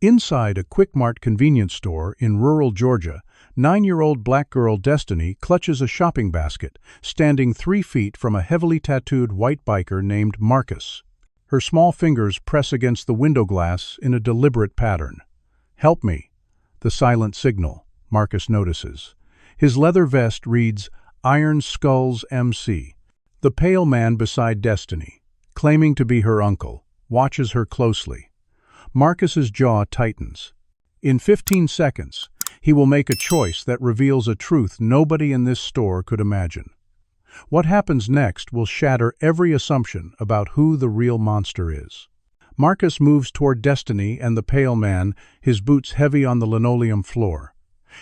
Inside a Quick Mart convenience store in rural Georgia, 9-year-old black girl Destiny clutches a shopping basket, standing 3 feet from a heavily tattooed white biker named Marcus. Her small fingers press against the window glass in a deliberate pattern. "Help me," the silent signal, Marcus notices. His leather vest reads, "Iron Skulls MC." The pale man beside Destiny, claiming to be her uncle, watches her closely. Marcus's jaw tightens. In 15 seconds, he will make a choice that reveals a truth nobody in this store could imagine. What happens next will shatter every assumption about who the real monster is. Marcus moves toward Destiny and the pale man, his boots heavy on the linoleum floor.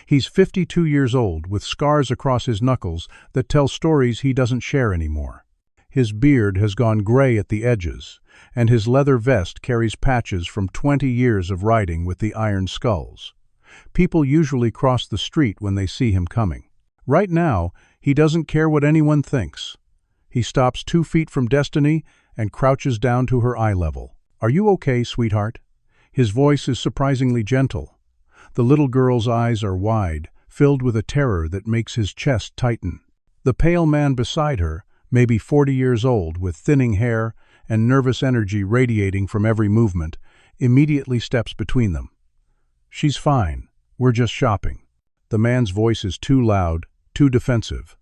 He's 52 years old, with scars across his knuckles that tell stories he doesn't share anymore. His beard has gone gray at the edges, and his leather vest carries patches from 20 years of riding with the Iron Skulls. People usually cross the street when they see him coming. Right now, he doesn't care what anyone thinks. He stops 2 feet from Destiny and crouches down to her eye level. "Are you okay, sweetheart?" His voice is surprisingly gentle. The little girl's eyes are wide, filled with a terror that makes his chest tighten. The pale man beside her, maybe 40 years old, with thinning hair and nervous energy radiating from every movement, immediately steps between them. "She's fine. We're just shopping." The man's voice is too loud, too defensive.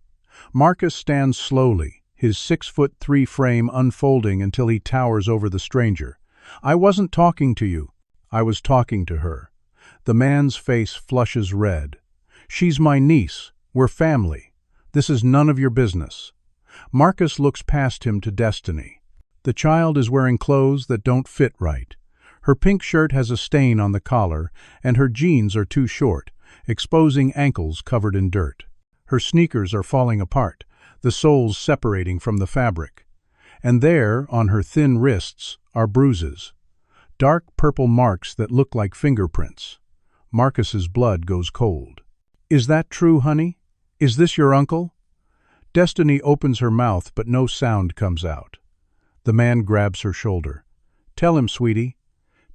Marcus stands slowly, his 6'3" frame unfolding until he towers over the stranger. "I wasn't talking to you. I was talking to her." The man's face flushes red. "She's my niece. We're family. This is none of your business." Marcus looks past him to Destiny. The child is wearing clothes that don't fit right. Her pink shirt has a stain on the collar, and her jeans are too short, exposing ankles covered in dirt. Her sneakers are falling apart, the soles separating from the fabric. And there, on her thin wrists, are bruises. Dark purple marks that look like fingerprints. Marcus's blood goes cold. "Is that true, honey? Is this your uncle?" Destiny opens her mouth, but no sound comes out. The man grabs her shoulder. "Tell him, sweetie.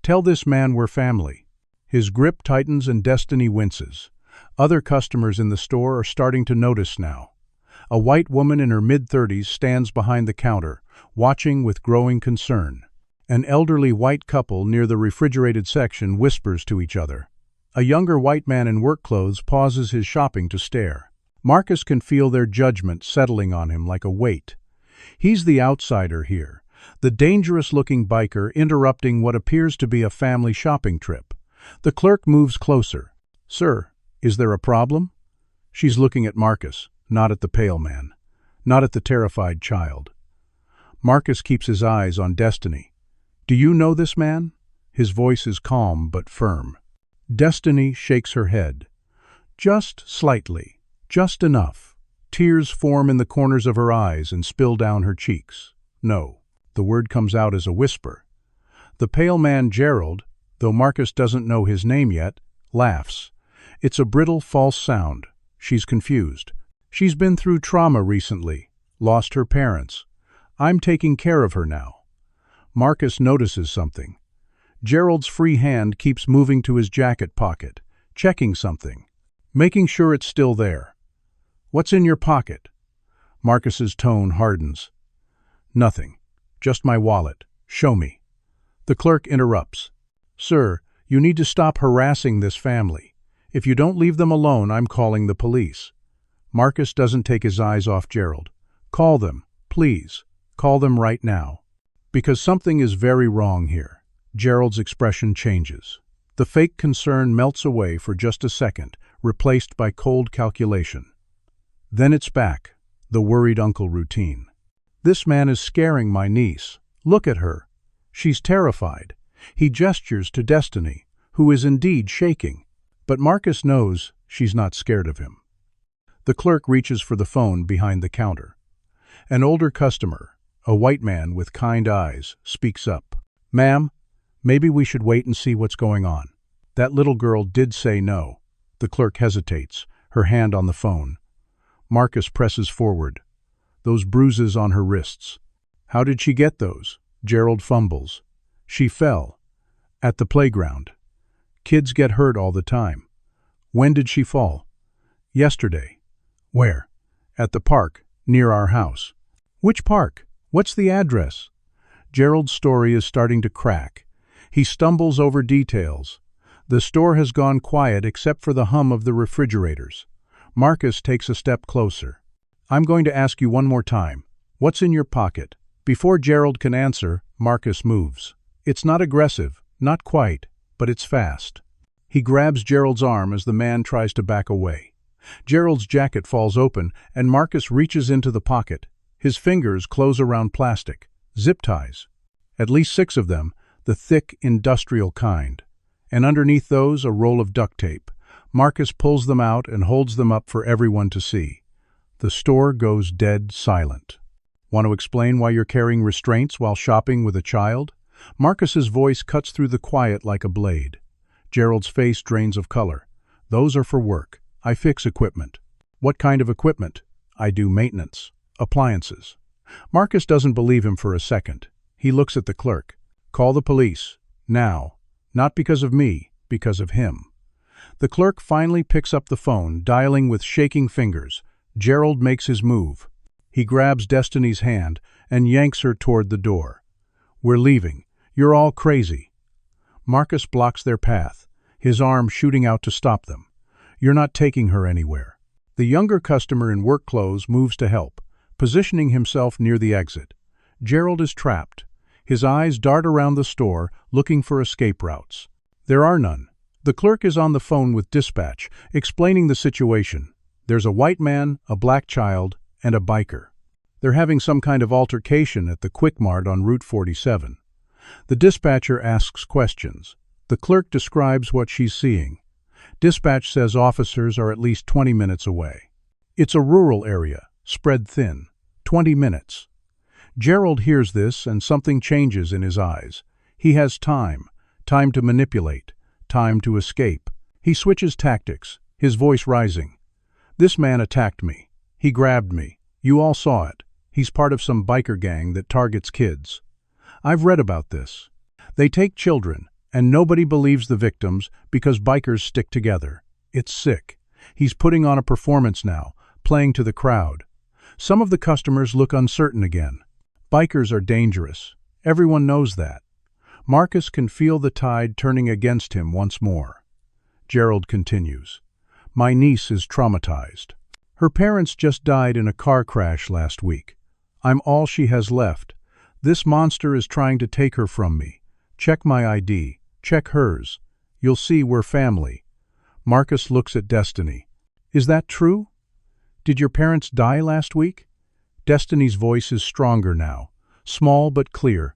Tell this man we're family." His grip tightens and Destiny winces. Other customers in the store are starting to notice now. A white woman in her mid-30s stands behind the counter, watching with growing concern. An elderly white couple near the refrigerated section whispers to each other. A younger white man in work clothes pauses his shopping to stare. Marcus can feel their judgment settling on him like a weight. He's the outsider here, the dangerous-looking biker interrupting what appears to be a family shopping trip. The clerk moves closer. "Sir, is there a problem?" She's looking at Marcus, not at the pale man, not at the terrified child. Marcus keeps his eyes on Destiny. "Do you know this man?" His voice is calm but firm. Destiny shakes her head. "Just slightly. Just enough." Tears form in the corners of her eyes and spill down her cheeks. "No." The word comes out as a whisper. The pale man, Gerald, though Marcus doesn't know his name yet, laughs. It's a brittle, false sound. She's confused. She's been through trauma recently, lost her parents. "I'm taking care of her now." Marcus notices something. Gerald's free hand keeps moving to his jacket pocket, checking something, making sure it's still there. "What's in your pocket?" Marcus's tone hardens. "Nothing. Just my wallet. Show me." The clerk interrupts. "Sir, you need to stop harassing this family. If you don't leave them alone, I'm calling the police." Marcus doesn't take his eyes off Gerald. "Call them, please. Call them right now." Because something is very wrong here. Gerald's expression changes. The fake concern melts away for just a second, replaced by cold calculation. Then it's back, the worried uncle routine. "This man is scaring my niece. Look at her. She's terrified." He gestures to Destiny, who is indeed shaking. But Marcus knows she's not scared of him. The clerk reaches for the phone behind the counter. An older customer, a white man with kind eyes, speaks up. "Ma'am, maybe we should wait and see what's going on." That little girl did say no. The clerk hesitates, her hand on the phone. Marcus presses forward. Those bruises on her wrists. "How did she get those?" Gerald fumbles. "She fell. At the playground." Kids get hurt all the time. When did she fall? Yesterday. Where? At the park, near our house. Which park? What's the address? Gerald's story is starting to crack. He stumbles over details. The store has gone quiet except for the hum of the refrigerators. Marcus takes a step closer. I'm going to ask you one more time. What's in your pocket? Before Gerald can answer, Marcus moves. It's not aggressive, not quite, but it's fast. He grabs Gerald's arm as the man tries to back away. Gerald's jacket falls open, and Marcus reaches into the pocket. His fingers close around plastic, zip ties. At least 6 of them, the thick, industrial kind. And underneath those, a roll of duct tape. Marcus pulls them out and holds them up for everyone to see. The store goes dead silent. Want to explain why you're carrying restraints while shopping with a child? Marcus's voice cuts through the quiet like a blade. Gerald's face drains of color. Those are for work. I fix equipment. What kind of equipment? I do maintenance. Appliances. Marcus doesn't believe him for a second. He looks at the clerk. Call the police. Now. Not because of me, because of him. The clerk finally picks up the phone, dialing with shaking fingers. Gerald makes his move. He grabs Destiny's hand and yanks her toward the door. We're leaving. You're all crazy. Marcus blocks their path, his arm shooting out to stop them. You're not taking her anywhere. The younger customer in work clothes moves to help, positioning himself near the exit. Gerald is trapped. His eyes dart around the store, looking for escape routes. There are none. The clerk is on the phone with dispatch, explaining the situation. There's a white man, a black child, and a biker. They're having some kind of altercation at the Quick Mart on Route 47. The dispatcher asks questions. The clerk describes what she's seeing. Dispatch says officers are at least 20 minutes away. It's a rural area, spread thin. 20 minutes. Gerald hears this and something changes in his eyes. He has time to manipulate, time to escape. He switches tactics, his voice rising. This man attacked me. He grabbed me. You all saw it. He's part of some biker gang that targets kids. I've read about this. They take children, and nobody believes the victims because bikers stick together. It's sick. He's putting on a performance now, playing to the crowd. Some of the customers look uncertain again. Bikers are dangerous. Everyone knows that. Marcus can feel the tide turning against him once more. Gerald continues. My niece is traumatized. Her parents just died in a car crash last week. I'm all she has left. This monster is trying to take her from me. Check my ID. Check hers. You'll see we're family. Marcus looks at Destiny. Is that true? Did your parents die last week? Destiny's voice is stronger now, small but clear.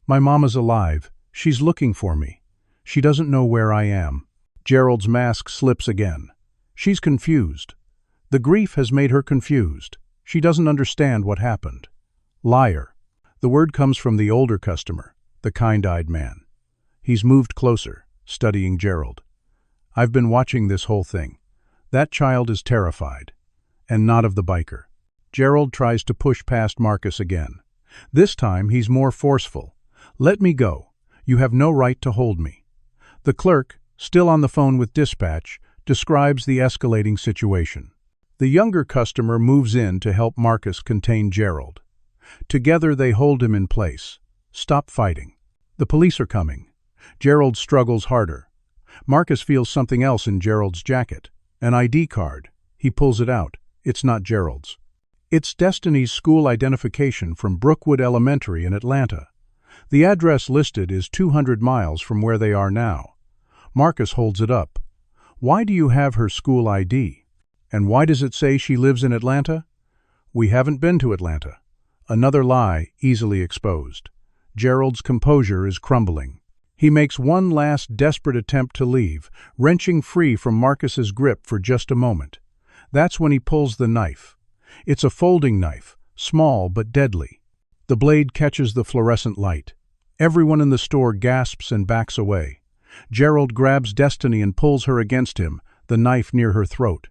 My mama's alive. She's looking for me. She doesn't know where I am. Gerald's mask slips again. She's confused. The grief has made her confused. She doesn't understand what happened. Liar. The word comes from the older customer, the kind-eyed man. He's moved closer, studying Gerald. I've been watching this whole thing. That child is terrified. And not of the biker. Gerald tries to push past Marcus again. This time he's more forceful. Let me go. You have no right to hold me. The clerk, still on the phone with dispatch, describes the escalating situation. The younger customer moves in to help Marcus contain Gerald. Together they hold him in place. Stop fighting. The police are coming. Gerald struggles harder. Marcus feels something else in Gerald's jacket. An ID card. He pulls it out. It's not Gerald's. It's Destiny's school identification from Brookwood Elementary in Atlanta. The address listed is 200 miles from where they are now. Marcus holds it up. Why do you have her school ID? And why does it say she lives in Atlanta? We haven't been to Atlanta. Another lie easily exposed. Gerald's composure is crumbling. He makes one last desperate attempt to leave, wrenching free from Marcus's grip for just a moment. That's when he pulls the knife. It's a folding knife, small but deadly. The blade catches the fluorescent light. Everyone in the store gasps and backs away. Gerald grabs Destiny and pulls her against him, the knife near her throat.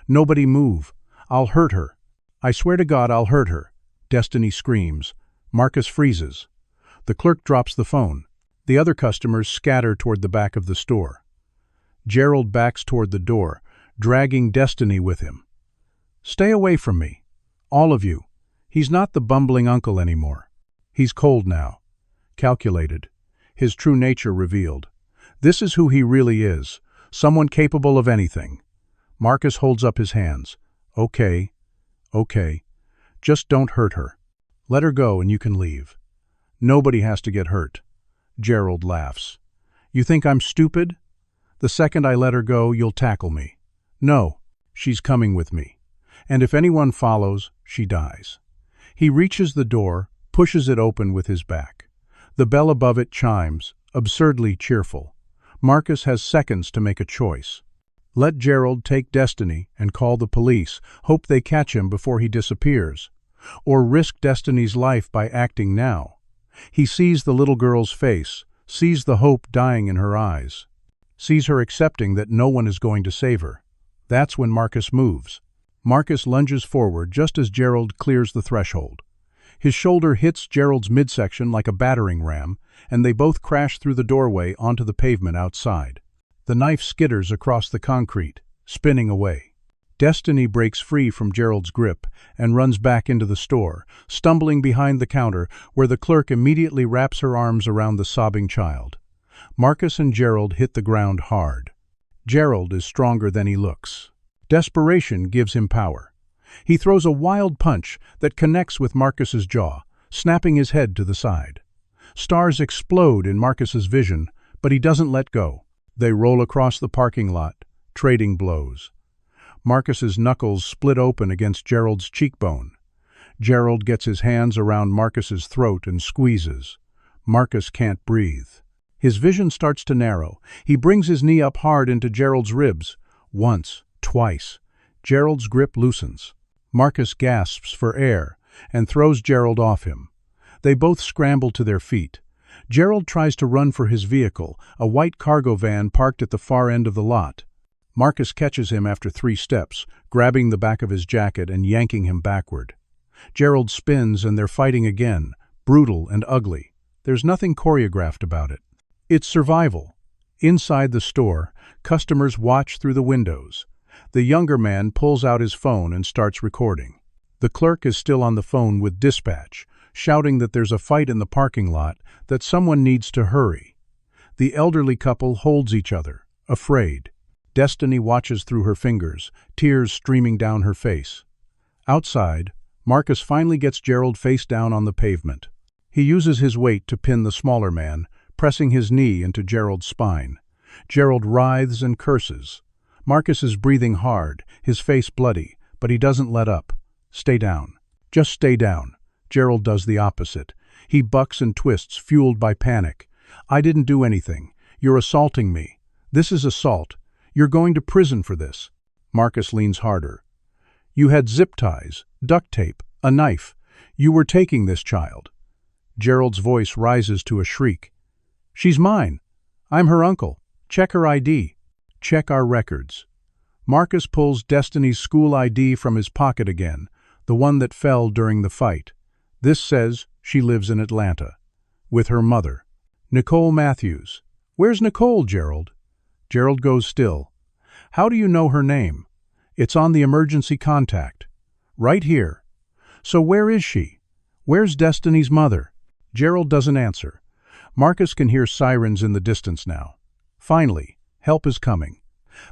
Nobody move. I'll hurt her. I swear to God I'll hurt her. Destiny screams. Marcus freezes. The clerk drops the phone. The other customers scatter toward the back of the store. Gerald backs toward the door, dragging Destiny with him. "Stay away from me. All of you. He's not the bumbling uncle anymore. He's cold now. Calculated. His true nature revealed. This is who he really is. Someone capable of anything." Marcus holds up his hands. "Okay. Okay. Just don't hurt her. Let her go and you can leave. Nobody has to get hurt." Gerald laughs. "You think I'm stupid? The second I let her go, you'll tackle me. No, she's coming with me. And if anyone follows, she dies." He reaches the door, pushes it open with his back. The bell above it chimes, absurdly cheerful. Marcus has seconds to make a choice. Let Gerald take Destiny and call the police, hope they catch him before he disappears. Or risk Destiny's life by acting now. He sees the little girl's face, sees the hope dying in her eyes, sees her accepting that no one is going to save her. That's when Marcus moves. Marcus lunges forward just as Gerald clears the threshold. His shoulder hits Gerald's midsection like a battering ram, and they both crash through the doorway onto the pavement outside. The knife skitters across the concrete, spinning away. Destiny breaks free from Gerald's grip and runs back into the store, stumbling behind the counter where the clerk immediately wraps her arms around the sobbing child. Marcus and Gerald hit the ground hard. Gerald is stronger than he looks. Desperation gives him power. He throws a wild punch that connects with Marcus's jaw, snapping his head to the side. Stars explode in Marcus's vision, but he doesn't let go. They roll across the parking lot, trading blows. Marcus's knuckles split open against Gerald's cheekbone. Gerald gets his hands around Marcus's throat and squeezes. Marcus can't breathe. His vision starts to narrow. He brings his knee up hard into Gerald's ribs. Once, twice. Gerald's grip loosens. Marcus gasps for air and throws Gerald off him. They both scramble to their feet. Gerald tries to run for his vehicle, a white cargo van parked at the far end of the lot. Marcus catches him after 3 steps, grabbing the back of his jacket and yanking him backward. Gerald spins and they're fighting again, brutal and ugly. There's nothing choreographed about it. It's survival. Inside the store, customers watch through the windows. The younger man pulls out his phone and starts recording. The clerk is still on the phone with dispatch, shouting that there's a fight in the parking lot, that someone needs to hurry. The elderly couple holds each other, afraid. Destiny watches through her fingers, tears streaming down her face. Outside, Marcus finally gets Gerald face down on the pavement. He uses his weight to pin the smaller man, pressing his knee into Gerald's spine. Gerald writhes and curses. Marcus is breathing hard, his face bloody, but he doesn't let up. "Stay down. Just stay down." Gerald does the opposite. He bucks and twists, fueled by panic. "I didn't do anything. You're assaulting me. This is assault. You're going to prison for this." Marcus leans harder. "You had zip ties, duct tape, a knife. You were taking this child." Gerald's voice rises to a shriek. "She's mine. I'm her uncle. Check her ID. Check our records." Marcus pulls Destiny's school ID from his pocket again, the one that fell during the fight. This says she lives in Atlanta, with her mother, Nicole Matthews. "Where's Nicole, Gerald?" Gerald goes still. "How do you know her name?" "It's on the emergency contact." "Right here." "So where is she? Where's Destiny's mother?" Gerald doesn't answer. Marcus can hear sirens in the distance now. Finally, help is coming.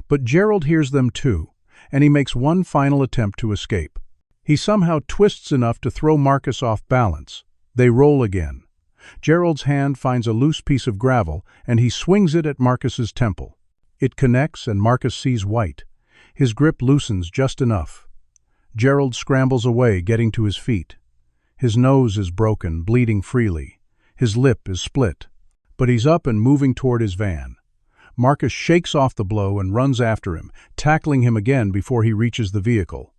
But Gerald hears them too, and he makes one final attempt to escape. He somehow twists enough to throw Marcus off balance. They roll again. Gerald's hand finds a loose piece of gravel, and he swings it at Marcus's temple. It connects, and Marcus sees white. His grip loosens just enough. Gerald scrambles away, getting to his feet. His nose is broken, bleeding freely. His lip is split. But he's up and moving toward his van. Marcus shakes off the blow and runs after him, tackling him again before he reaches the vehicle.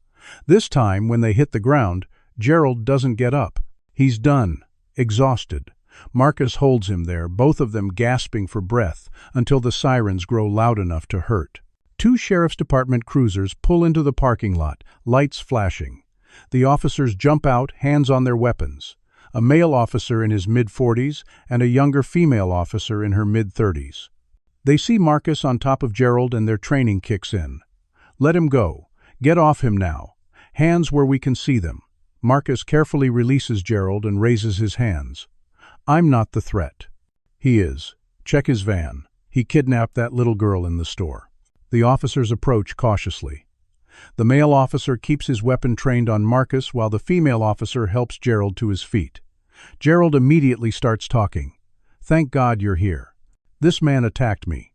This time, when they hit the ground, Gerald doesn't get up. He's done, exhausted. Marcus holds him there, both of them gasping for breath, until the sirens grow loud enough to hurt. 2 Sheriff's Department cruisers pull into the parking lot, lights flashing. The officers jump out, hands on their weapons. A male officer in his mid-40s and a younger female officer in her mid-30s. They see Marcus on top of Gerald and their training kicks in. Let him go. Get off him now. Hands where we can see them. Marcus carefully releases Gerald and raises his hands. I'm not the threat. He is. Check his van. He kidnapped that little girl in the store. The officers approach cautiously. The male officer keeps his weapon trained on Marcus while the female officer helps Gerald to his feet. Gerald immediately starts talking. Thank God you're here. This man attacked me.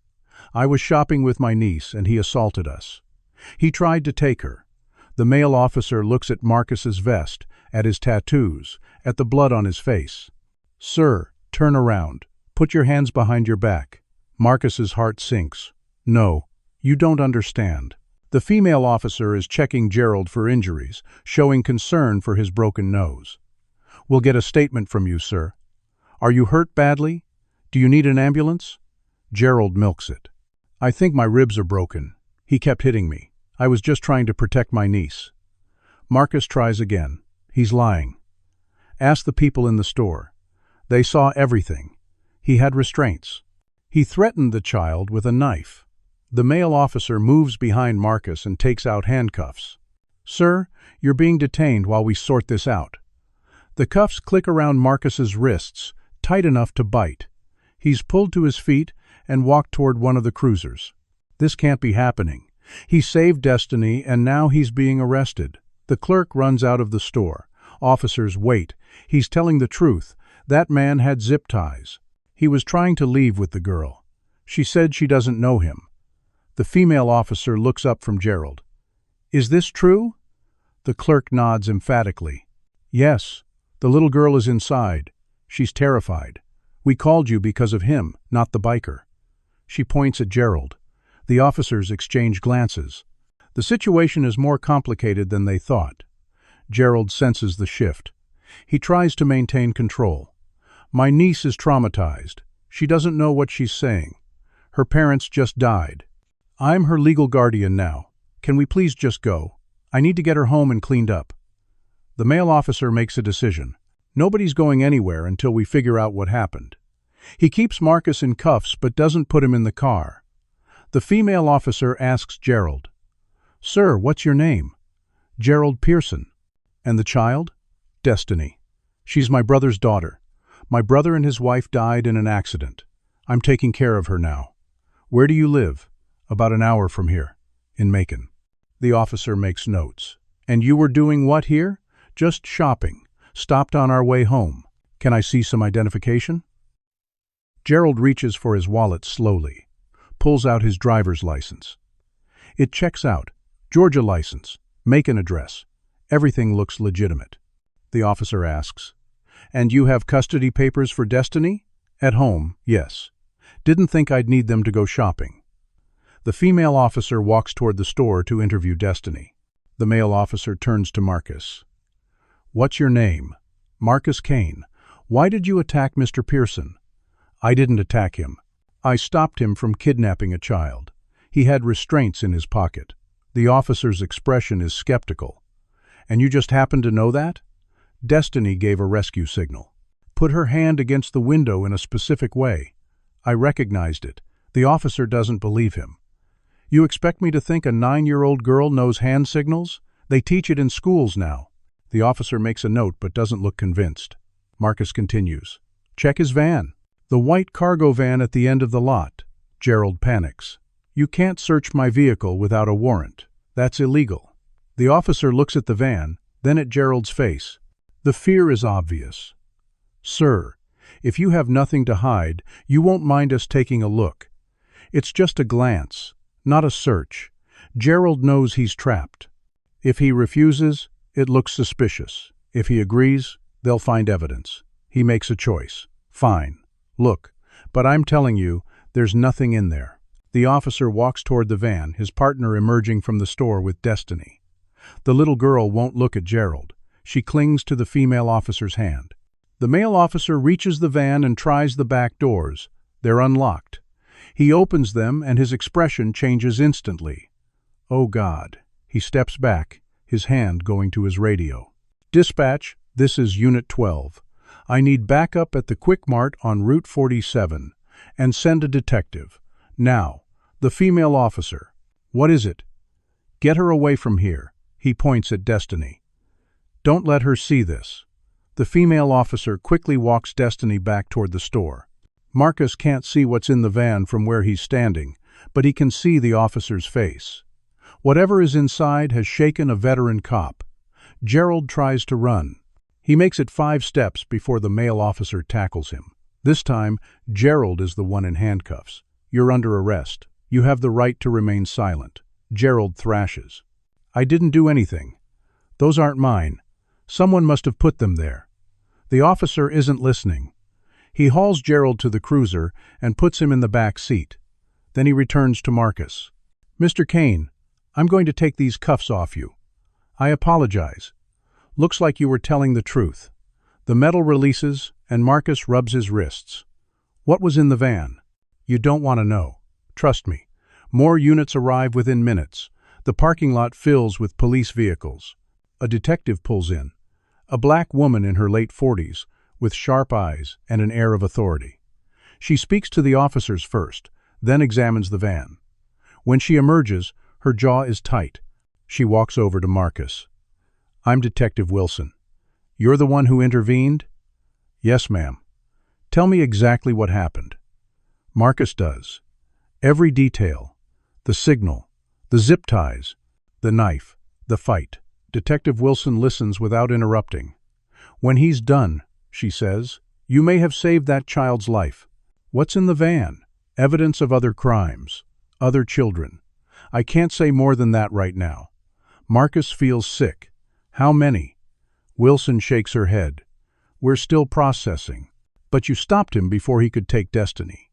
I was shopping with my niece and he assaulted us. He tried to take her. The male officer looks at Marcus's vest, at his tattoos, at the blood on his face. Sir, turn around. Put your hands behind your back. Marcus's heart sinks. No, you don't understand. The female officer is checking Gerald for injuries, showing concern for his broken nose. We'll get a statement from you, sir. Are you hurt badly? Do you need an ambulance? Gerald milks it. I think my ribs are broken. He kept hitting me. I was just trying to protect my niece. Marcus tries again. He's lying. Ask the people in the store. They saw everything. He had restraints. He threatened the child with a knife. The male officer moves behind Marcus and takes out handcuffs. Sir, you're being detained while we sort this out. The cuffs click around Marcus's wrists, tight enough to bite. He's pulled to his feet and walked toward one of the cruisers. This can't be happening. He saved Destiny and now he's being arrested. The clerk runs out of the store. Officers wait. He's telling the truth. That man had zip ties. He was trying to leave with the girl. She said she doesn't know him. The female officer looks up from Gerald. Is this true? The clerk nods emphatically. Yes, the little girl is inside. She's terrified. We called you because of him, not the biker. She points at Gerald. The officers exchange glances. The situation is more complicated than they thought. Gerald senses the shift. He tries to maintain control. My niece is traumatized. She doesn't know what she's saying. Her parents just died. I'm her legal guardian now. Can we please just go? I need to get her home and cleaned up. The male officer makes a decision. Nobody's going anywhere until we figure out what happened. He keeps Marcus in cuffs but doesn't put him in the car. The female officer asks Gerald, Sir, what's your name? Gerald Pearson. And the child? Destiny. She's my brother's daughter. My brother and his wife died in an accident. I'm taking care of her now. Where do you live? About an hour from here, in Macon. The officer makes notes. And you were doing what here? Just shopping. Stopped on our way home. Can I see some identification? Gerald reaches for his wallet slowly, pulls out his driver's license. It checks out. Georgia license, Macon address. Everything looks legitimate. The officer asks, And you have custody papers for Destiny? At home, yes. Didn't think I'd need them to go shopping. The female officer walks toward the store to interview Destiny. The male officer turns to Marcus. What's your name? Marcus Kane. Why did you attack Mr. Pearson? I didn't attack him. I stopped him from kidnapping a child. He had restraints in his pocket. The officer's expression is skeptical. And you just happened to know that? Destiny gave a rescue signal. Put her hand against the window in a specific way. I recognized it. The officer doesn't believe him. You expect me to think a 9-year-old girl knows hand signals? They teach it in schools now. The officer makes a note but doesn't look convinced. Marcus continues. Check his van. The white cargo van at the end of the lot. Gerald panics. You can't search my vehicle without a warrant. That's illegal. The officer looks at the van, then at Gerald's face. The fear is obvious. Sir, if you have nothing to hide, you won't mind us taking a look. It's just a glance, not a search. Gerald knows he's trapped. If he refuses, it looks suspicious. If he agrees, they'll find evidence. He makes a choice. Fine. Look, but I'm telling you, there's nothing in there. The officer walks toward the van, his partner emerging from the store with Destiny. The little girl won't look at Gerald. She clings to the female officer's hand. The male officer reaches the van and tries the back doors. They're unlocked. He opens them and his expression changes instantly. Oh God. He steps back, his hand going to his radio. Dispatch, this is Unit 12. I need backup at the Quick Mart on Route 47. And send a detective. Now, the female officer. What is it? Get her away from here. He points at Destiny. Don't let her see this. The female officer quickly walks Destiny back toward the store. Marcus can't see what's in the van from where he's standing, but he can see the officer's face. Whatever is inside has shaken a veteran cop. Gerald tries to run. He makes it 5 steps before the male officer tackles him. This time, Gerald is the one in handcuffs. You're under arrest. You have the right to remain silent. Gerald thrashes. I didn't do anything. Those aren't mine. Someone must have put them there. The officer isn't listening. He hauls Gerald to the cruiser and puts him in the back seat. Then he returns to Marcus. Mr. Kane, I'm going to take these cuffs off you. I apologize. Looks like you were telling the truth. The metal releases, and Marcus rubs his wrists. What was in the van? You don't want to know. Trust me. More units arrive within minutes. The parking lot fills with police vehicles. A detective pulls in. A black woman in her late 40s, with sharp eyes and an air of authority. She speaks to the officers first, then examines the van. When she emerges, her jaw is tight. She walks over to Marcus. I'm Detective Wilson. You're the one who intervened? Yes, ma'am. Tell me exactly what happened. Marcus does. Every detail. The signal. The zip ties. The knife. The fight. Detective Wilson listens without interrupting. When he's done, she says, you may have saved that child's life. What's in the van? Evidence of other crimes. Other children. I can't say more than that right now. Marcus feels sick. How many? Wilson shakes her head. We're still processing. But you stopped him before he could take Destiny.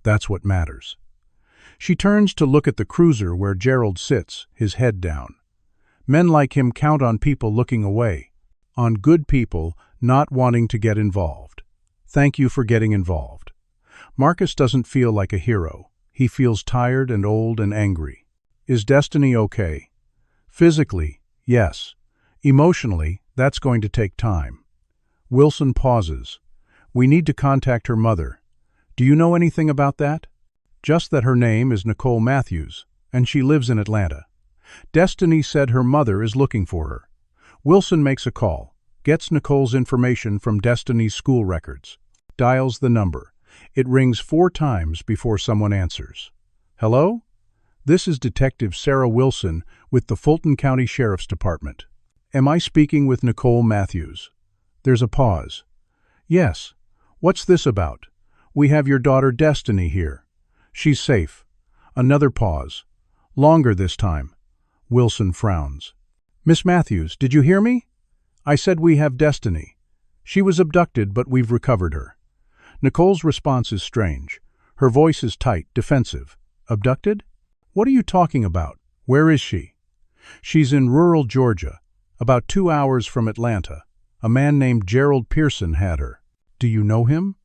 That's what matters. She turns to look at the cruiser where Gerald sits, his head down. Men like him count on people looking away. On good people not wanting to get involved. Thank you for getting involved. Marcus doesn't feel like a hero. He feels tired and old and angry. Is Destiny okay? Physically, yes. Emotionally, that's going to take time. Wilson pauses. We need to contact her mother. Do you know anything about that? Just that her name is Nicole Matthews, and she lives in Atlanta. Destiny said her mother is looking for her. Wilson makes a call, gets Nicole's information from Destiny's school records, dials the number. It rings 4 times before someone answers. Hello? This is Detective Sarah Wilson with the Fulton County Sheriff's Department. Am I speaking with Nicole Matthews? There's a pause. Yes. What's this about? We have your daughter Destiny here. She's safe. Another pause. Longer this time. Wilson frowns. Miss Matthews, did you hear me? I said we have Destiny. She was abducted, but we've recovered her. Nicole's response is strange. Her voice is tight, defensive. Abducted? What are you talking about? Where is she? She's in rural Georgia, about 2 hours from Atlanta. A man named Gerald Pearson had her. Do you know him?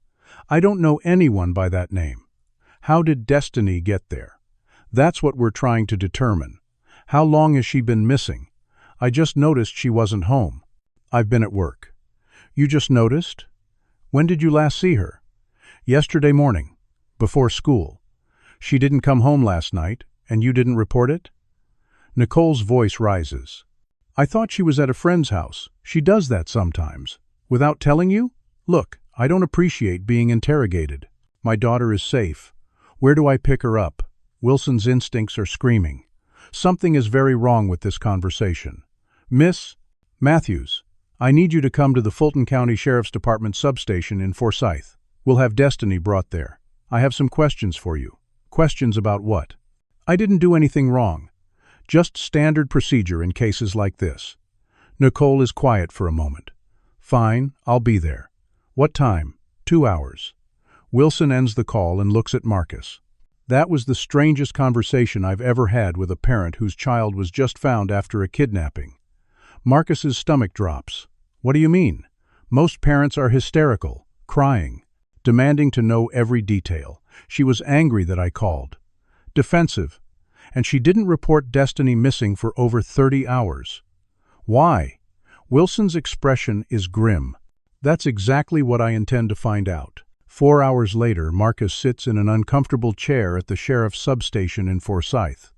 I don't know anyone by that name. How did Destiny get there? That's what we're trying to determine. How long has she been missing? I just noticed she wasn't home. I've been at work. You just noticed? When did you last see her? Yesterday morning, before school. She didn't come home last night, and you didn't report it? Nicole's voice rises. I thought she was at a friend's house. She does that sometimes. Without telling you? Look, I don't appreciate being interrogated. My daughter is safe. Where do I pick her up? Wilson's instincts are screaming. Something is very wrong with this conversation. Miss Matthews, I need you to come to the Fulton County Sheriff's Department substation in Forsyth. We'll have Destiny brought there. I have some questions for you. Questions about what? I didn't do anything wrong. Just standard procedure in cases like this. Nicole is quiet for a moment. Fine, I'll be there. What time? 2 hours. Wilson ends the call and looks at Marcus. That was the strangest conversation I've ever had with a parent whose child was just found after a kidnapping. Marcus's stomach drops. What do you mean? Most parents are hysterical, crying, demanding to know every detail. She was angry that I called. Defensive. And she didn't report Destiny missing for over 30 hours. Why? Wilson's expression is grim. That's exactly what I intend to find out. 4 hours later, Marcus sits in an uncomfortable chair at the sheriff's substation in Forsyth.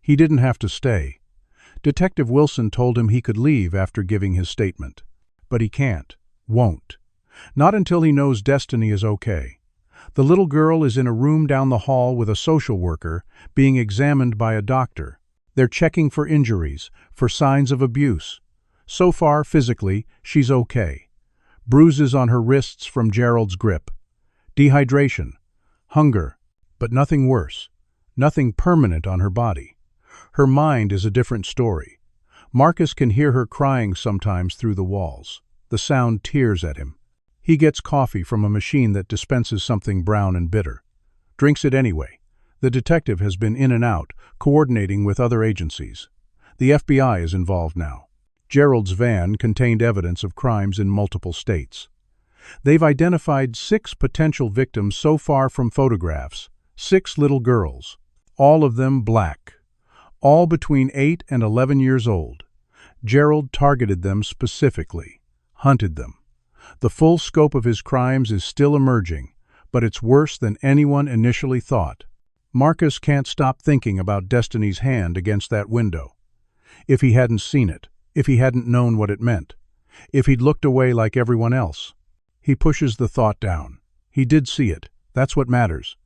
He didn't have to stay. Detective Wilson told him he could leave after giving his statement. But he can't, won't. Not until he knows Destiny is okay. The little girl is in a room down the hall with a social worker, being examined by a doctor. They're checking for injuries, for signs of abuse. So far, physically, she's okay. Bruises on her wrists from Gerald's grip. Dehydration. Hunger. But nothing worse. Nothing permanent on her body. Her mind is a different story. Marcus can hear her crying sometimes through the walls. The sound tears at him. He gets coffee from a machine that dispenses something brown and bitter. Drinks it anyway. The detective has been in and out, coordinating with other agencies. The FBI is involved now. Gerald's van contained evidence of crimes in multiple states. They've identified 6 potential victims so far from photographs. 6 little girls. All of them black. All between 8 and 11 years old. Gerald targeted them specifically. Hunted them. The full scope of his crimes is still emerging, but it's worse than anyone initially thought. Marcus can't stop thinking about Destiny's hand against that window. If he hadn't seen it, if he hadn't known what it meant, if he'd looked away like everyone else. He pushes the thought down. He did see it. That's what matters.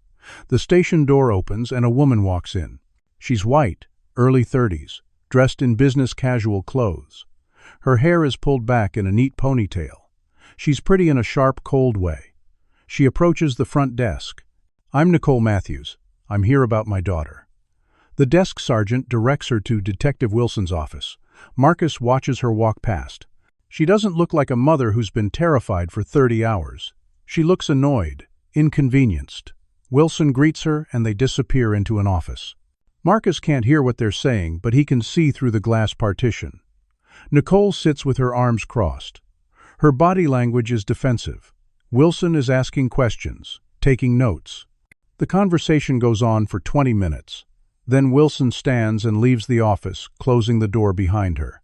The station door opens and a woman walks in. She's white, early 30s, dressed in business casual clothes. Her hair is pulled back in a neat ponytail. She's pretty in a sharp, cold way. She approaches the front desk. "I'm Nicole Matthews. I'm here about my daughter." The desk sergeant directs her to Detective Wilson's office. Marcus watches her walk past. She doesn't look like a mother who's been terrified for 30 hours. She looks annoyed, inconvenienced. Wilson greets her and they disappear into an office. Marcus can't hear what they're saying, but he can see through the glass partition. Nicole sits with her arms crossed. Her body language is defensive. Wilson is asking questions, taking notes. The conversation goes on for 20 minutes. Then Wilson stands and leaves the office, closing the door behind her.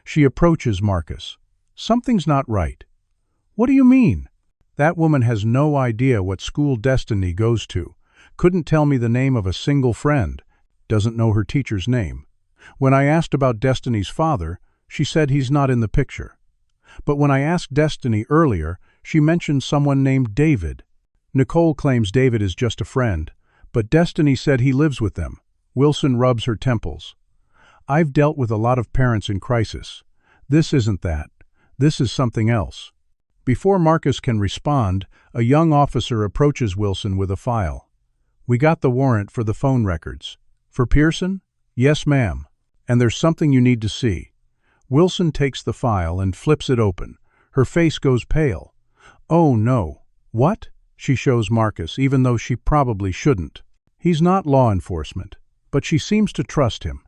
She approaches Marcus. "Something's not right." "What do you mean?" "That woman has no idea what school Destiny goes to. Couldn't tell me the name of a single friend. Doesn't know her teacher's name. When I asked about Destiny's father, she said he's not in the picture. But when I asked Destiny earlier, she mentioned someone named David. Nicole claims David is just a friend, but Destiny said he lives with them." Wilson rubs her temples. "I've dealt with a lot of parents in crisis. This isn't that. This is something else." Before Marcus can respond, a young officer approaches Wilson with a file. "We got the warrant for the phone records." "For Pearson?" "Yes, ma'am. And there's something you need to see." Wilson takes the file and flips it open. Her face goes pale. "Oh, no." "What?" She shows Marcus, even though she probably shouldn't. He's not law enforcement, but she seems to trust him.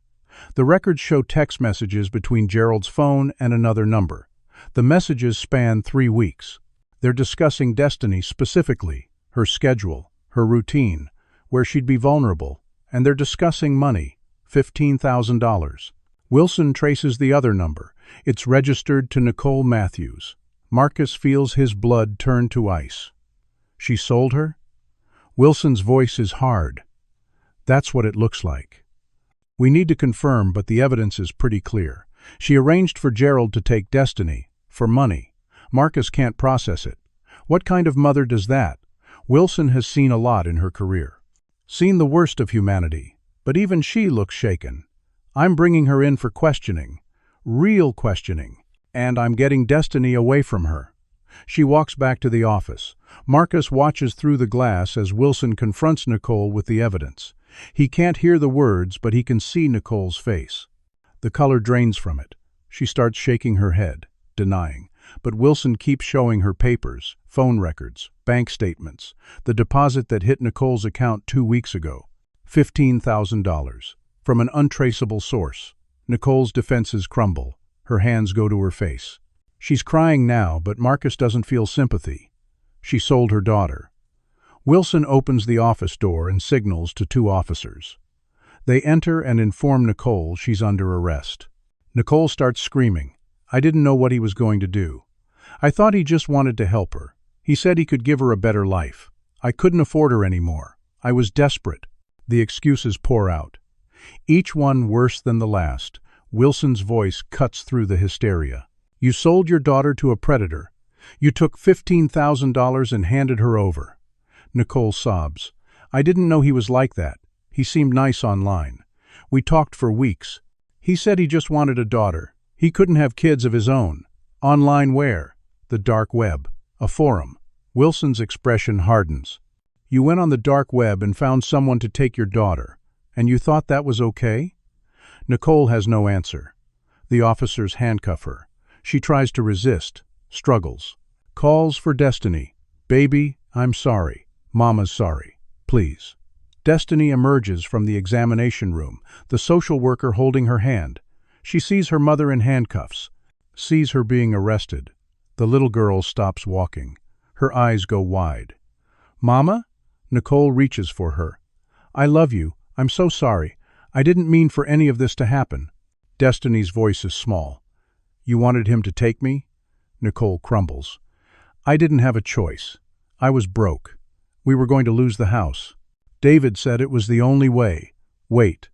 The records show text messages between Gerald's phone and another number. The messages span 3 weeks. They're discussing Destiny specifically, her schedule, her routine, where she'd be vulnerable, and they're discussing money, $15,000. Wilson traces the other number. It's registered to Nicole Matthews. Marcus feels his blood turn to ice. She sold her? Wilson's voice is hard. That's what it looks like. We need to confirm, but the evidence is pretty clear. She arranged for Gerald to take Destiny, for money. Marcus can't process it. What kind of mother does that? Wilson has seen a lot in her career. Seen the worst of humanity, but even she looks shaken. I'm bringing her in for questioning. Real questioning. And I'm getting Destiny away from her. She walks back to the office. Marcus watches through the glass as Wilson confronts Nicole with the evidence. He can't hear the words, but he can see Nicole's face. The color drains from it. She starts shaking her head, denying. But Wilson keeps showing her papers, phone records, bank statements, the deposit that hit Nicole's account 2 weeks ago. $15,000. From an untraceable source. Nicole's defenses crumble. Her hands go to her face. She's crying now, but Marcus doesn't feel sympathy. She sold her daughter. Wilson opens the office door and signals to 2 officers. They enter and inform Nicole she's under arrest. Nicole starts screaming. I didn't know what he was going to do. I thought he just wanted to help her. He said he could give her a better life. I couldn't afford her anymore. I was desperate. The excuses pour out. Each one worse than the last. Wilson's voice cuts through the hysteria. You sold your daughter to a predator. You took $15,000 and handed her over. Nicole sobs. I didn't know he was like that. He seemed nice online. We talked for weeks. He said he just wanted a daughter. He couldn't have kids of his own. Online where? The dark web. A forum. Wilson's expression hardens. You went on the dark web and found someone to take your daughter, and you thought that was okay? Nicole has no answer. The officers handcuff her. She tries to resist, struggles. Calls for Destiny. Baby, I'm sorry. Mama's sorry. Please. Destiny emerges from the examination room, the social worker holding her hand. She sees her mother in handcuffs, sees her being arrested. The little girl stops walking. Her eyes go wide. Mama? Nicole reaches for her. I love you. I'm so sorry. I didn't mean for any of this to happen. Destiny's voice is small. You wanted him to take me? Nicole crumbles. I didn't have a choice. I was broke. We were going to lose the house. David said it was the only way. Wait.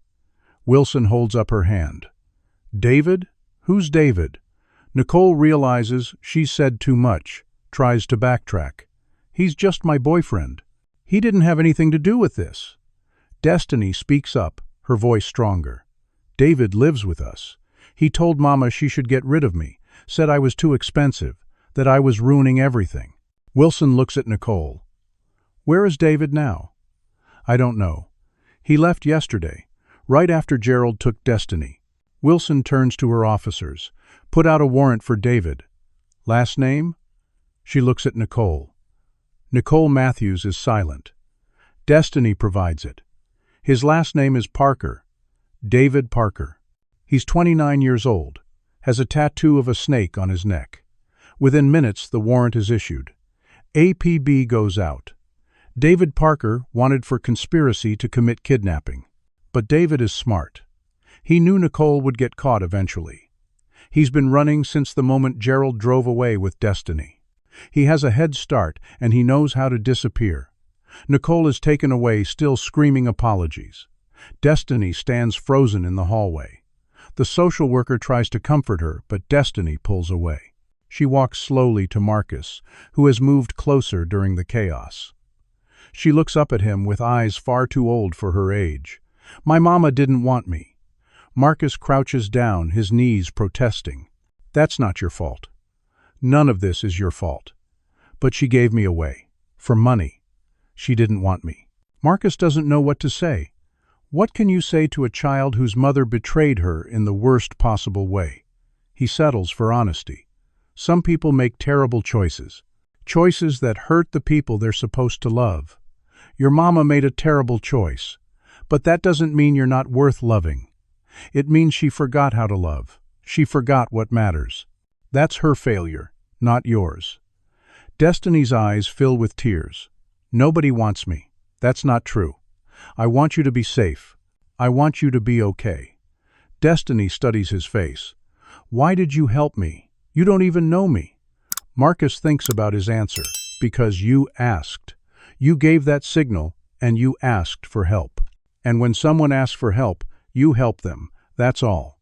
Wilson holds up her hand. David? Who's David? Nicole realizes she's said too much, tries to backtrack. He's just my boyfriend. He didn't have anything to do with this. Destiny speaks up, her voice stronger. David lives with us. He told Mama she should get rid of me, said I was too expensive, that I was ruining everything. Wilson looks at Nicole. Where is David now? I don't know. He left yesterday, right after Gerald took Destiny. Wilson turns to her officers. Put out a warrant for David. Last name? She looks at Nicole. Nicole Matthews is silent. Destiny provides it. His last name is Parker. David Parker. He's 29 years old, has a tattoo of a snake on his neck. Within minutes, the warrant is issued. APB goes out. David Parker wanted for conspiracy to commit kidnapping. But David is smart. He knew Nicole would get caught eventually. He's been running since the moment Gerald drove away with Destiny. He has a head start, and he knows how to disappear. Nicole is taken away, still screaming apologies. Destiny stands frozen in the hallway. The social worker tries to comfort her, but Destiny pulls away. She walks slowly to Marcus, who has moved closer during the chaos. She looks up at him with eyes far too old for her age. My mama didn't want me. Marcus crouches down, his knees protesting. That's not your fault. None of this is your fault. But she gave me away. For money. She didn't want me. Marcus doesn't know what to say. What can you say to a child whose mother betrayed her in the worst possible way? He settles for honesty. Some people make terrible choices. Choices that hurt the people they're supposed to love. Your mama made a terrible choice. But that doesn't mean you're not worth loving. It means she forgot how to love. She forgot what matters. That's her failure, not yours. Destiny's eyes fill with tears. Nobody wants me. That's not true. I want you to be safe. I want you to be okay. Destiny studies his face. Why did you help me? You don't even know me. Marcus thinks about his answer. Because you asked. You gave that signal, and you asked for help. And when someone asks for help, you help them. That's all.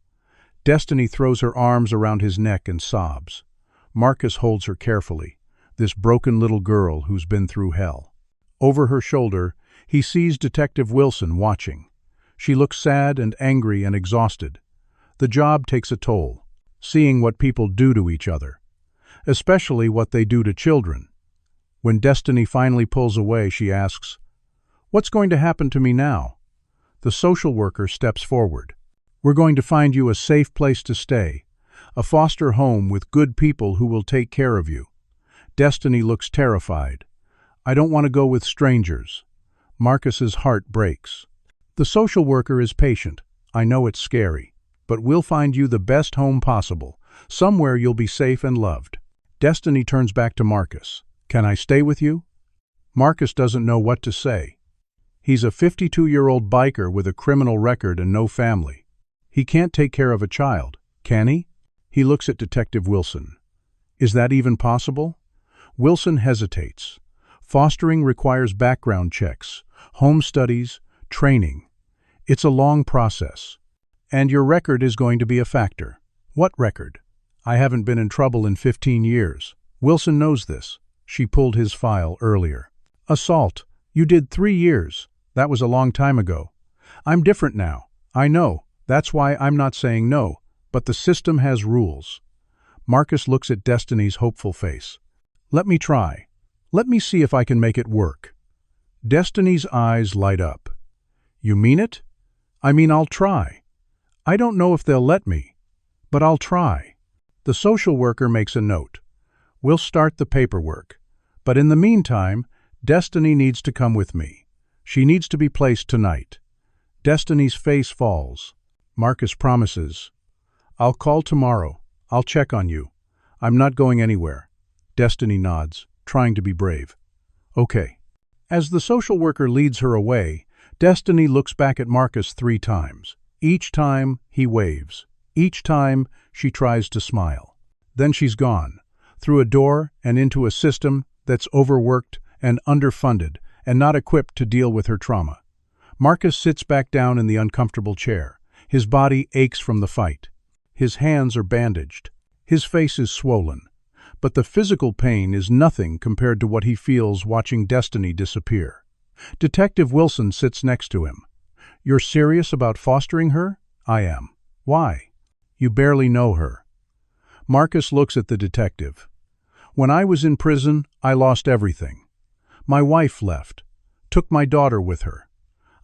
Destiny throws her arms around his neck and sobs. Marcus holds her carefully, this broken little girl who's been through hell. Over her shoulder, he sees Detective Wilson watching. She looks sad and angry and exhausted. The job takes a toll, seeing what people do to each other, especially what they do to children. When Destiny finally pulls away, she asks, "What's going to happen to me now?" The social worker steps forward. "We're going to find you a safe place to stay, a foster home with good people who will take care of you." Destiny looks terrified. "I don't want to go with strangers." Marcus's heart breaks. The social worker is patient. "I know it's scary, but we'll find you the best home possible, somewhere you'll be safe and loved." Destiny turns back to Marcus. "Can I stay with you?" Marcus doesn't know what to say. He's a 52-year-old biker with a criminal record and no family. He can't take care of a child, can he? He looks at Detective Wilson. "Is that even possible? Wilson hesitates. Fostering requires background checks, home studies, training. It's a long process. And your record is going to be a factor. What record? I haven't been in trouble in 15 years. Wilson knows this. She pulled his file earlier. Assault. You did 3 years. That was a long time ago. I'm different now. I know. That's why I'm not saying no. But the system has rules. Marcus looks at Destiny's hopeful face. Let me try. Let me see if I can make it work. Destiny's eyes light up. You mean it? I mean, I'll try. I don't know if they'll let me, but I'll try. The social worker makes a note. We'll start the paperwork. But in the meantime, Destiny needs to come with me. She needs to be placed tonight. Destiny's face falls. Marcus promises. I'll call tomorrow. I'll check on you. I'm not going anywhere. Destiny nods, trying to be brave. Okay. As the social worker leads her away, Destiny looks back at Marcus 3 times. Each time, he waves. Each time, she tries to smile. Then she's gone, through a door and into a system that's overworked and underfunded and not equipped to deal with her trauma. Marcus sits back down in the uncomfortable chair. His body aches from the fight. His hands are bandaged. His face is swollen. But the physical pain is nothing compared to what he feels watching Destiny disappear. Detective Wilson sits next to him. You're serious about fostering her? I am. Why? You barely know her. Marcus looks at the detective. When I was in prison, I lost everything. My wife left, took my daughter with her.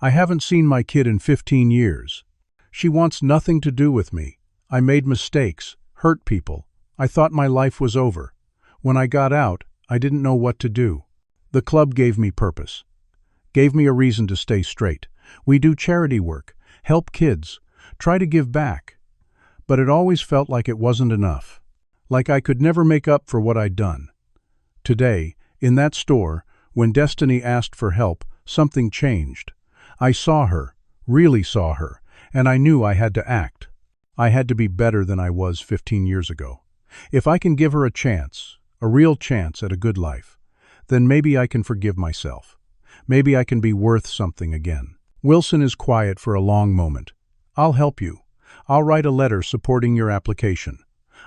I haven't seen my kid in 15 years. She wants nothing to do with me. I made mistakes, hurt people. I thought my life was over. When I got out, I didn't know what to do. The club gave me purpose, gave me a reason to stay straight. We do charity work, help kids, try to give back. But it always felt like it wasn't enough, like I could never make up for what I'd done. Today, in that store, when Destiny asked for help, something changed. I saw her, really saw her, and I knew I had to act. I had to be better than I was 15 years ago. If I can give her a chance, a real chance at a good life, then maybe I can forgive myself. Maybe I can be worth something again. Wilson is quiet for a long moment. I'll help you. I'll write a letter supporting your application.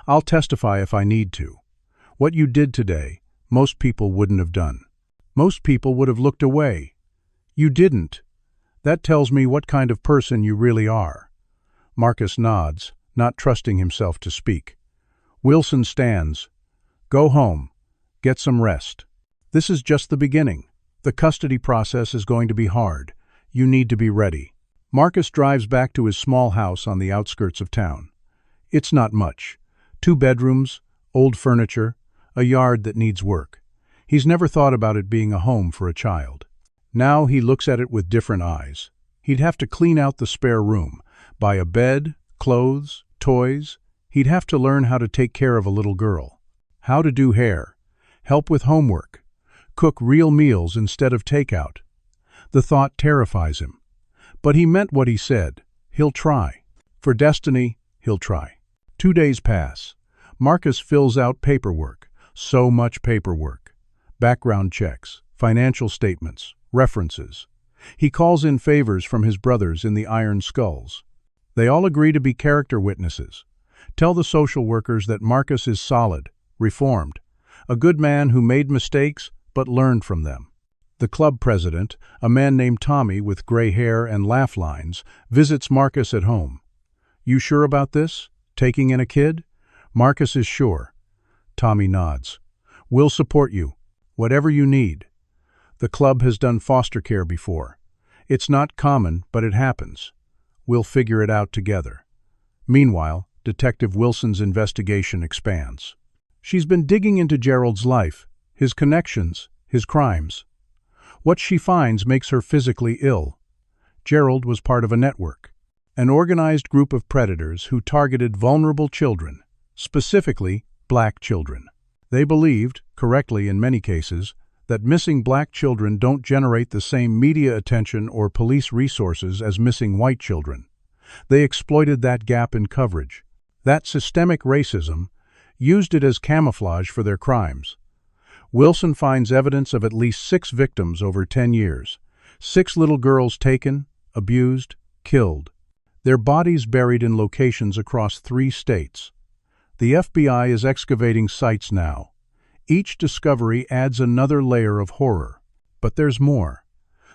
I'll testify if I need to. What you did today, most people wouldn't have done. Most people would have looked away. You didn't. That tells me what kind of person you really are. Marcus nods, not trusting himself to speak. Wilson stands. Go home. Get some rest. This is just the beginning. The custody process is going to be hard. You need to be ready. Marcus drives back to his small house on the outskirts of town. It's not much. 2 bedrooms, old furniture, a yard that needs work. He's never thought about it being a home for a child. Now he looks at it with different eyes. He'd have to clean out the spare room, buy a bed, clothes, toys. He'd have to learn how to take care of a little girl, how to do hair, help with homework, cook real meals instead of takeout. The thought terrifies him. But he meant what he said. He'll try. For Destiny, he'll try. 2 days pass. Marcus fills out paperwork. So much paperwork. Background checks, financial statements, references. He calls in favors from his brothers in the Iron Skulls. They all agree to be character witnesses. Tell the social workers that Marcus is solid, reformed, a good man who made mistakes but learned from them. The club president, a man named Tommy with gray hair and laugh lines, visits Marcus at home. You sure about this? Taking in a kid? Marcus is sure. Tommy nods. We'll support you. Whatever you need. The club has done foster care before. It's not common, but it happens. We'll figure it out together. Meanwhile, Detective Wilson's investigation expands. She's been digging into Gerald's life, his connections, his crimes. What she finds makes her physically ill. Gerald was part of a network, an organized group of predators who targeted vulnerable children, specifically black children. They believed, correctly in many cases, that missing black children don't generate the same media attention or police resources as missing white children. They exploited that gap in coverage. That systemic racism, used it as camouflage for their crimes. Wilson finds evidence of at least 6 victims over 10 years. 6 little girls taken, abused, killed. Their bodies buried in locations across 3 states. The FBI is excavating sites now. Each discovery adds another layer of horror. But there's more.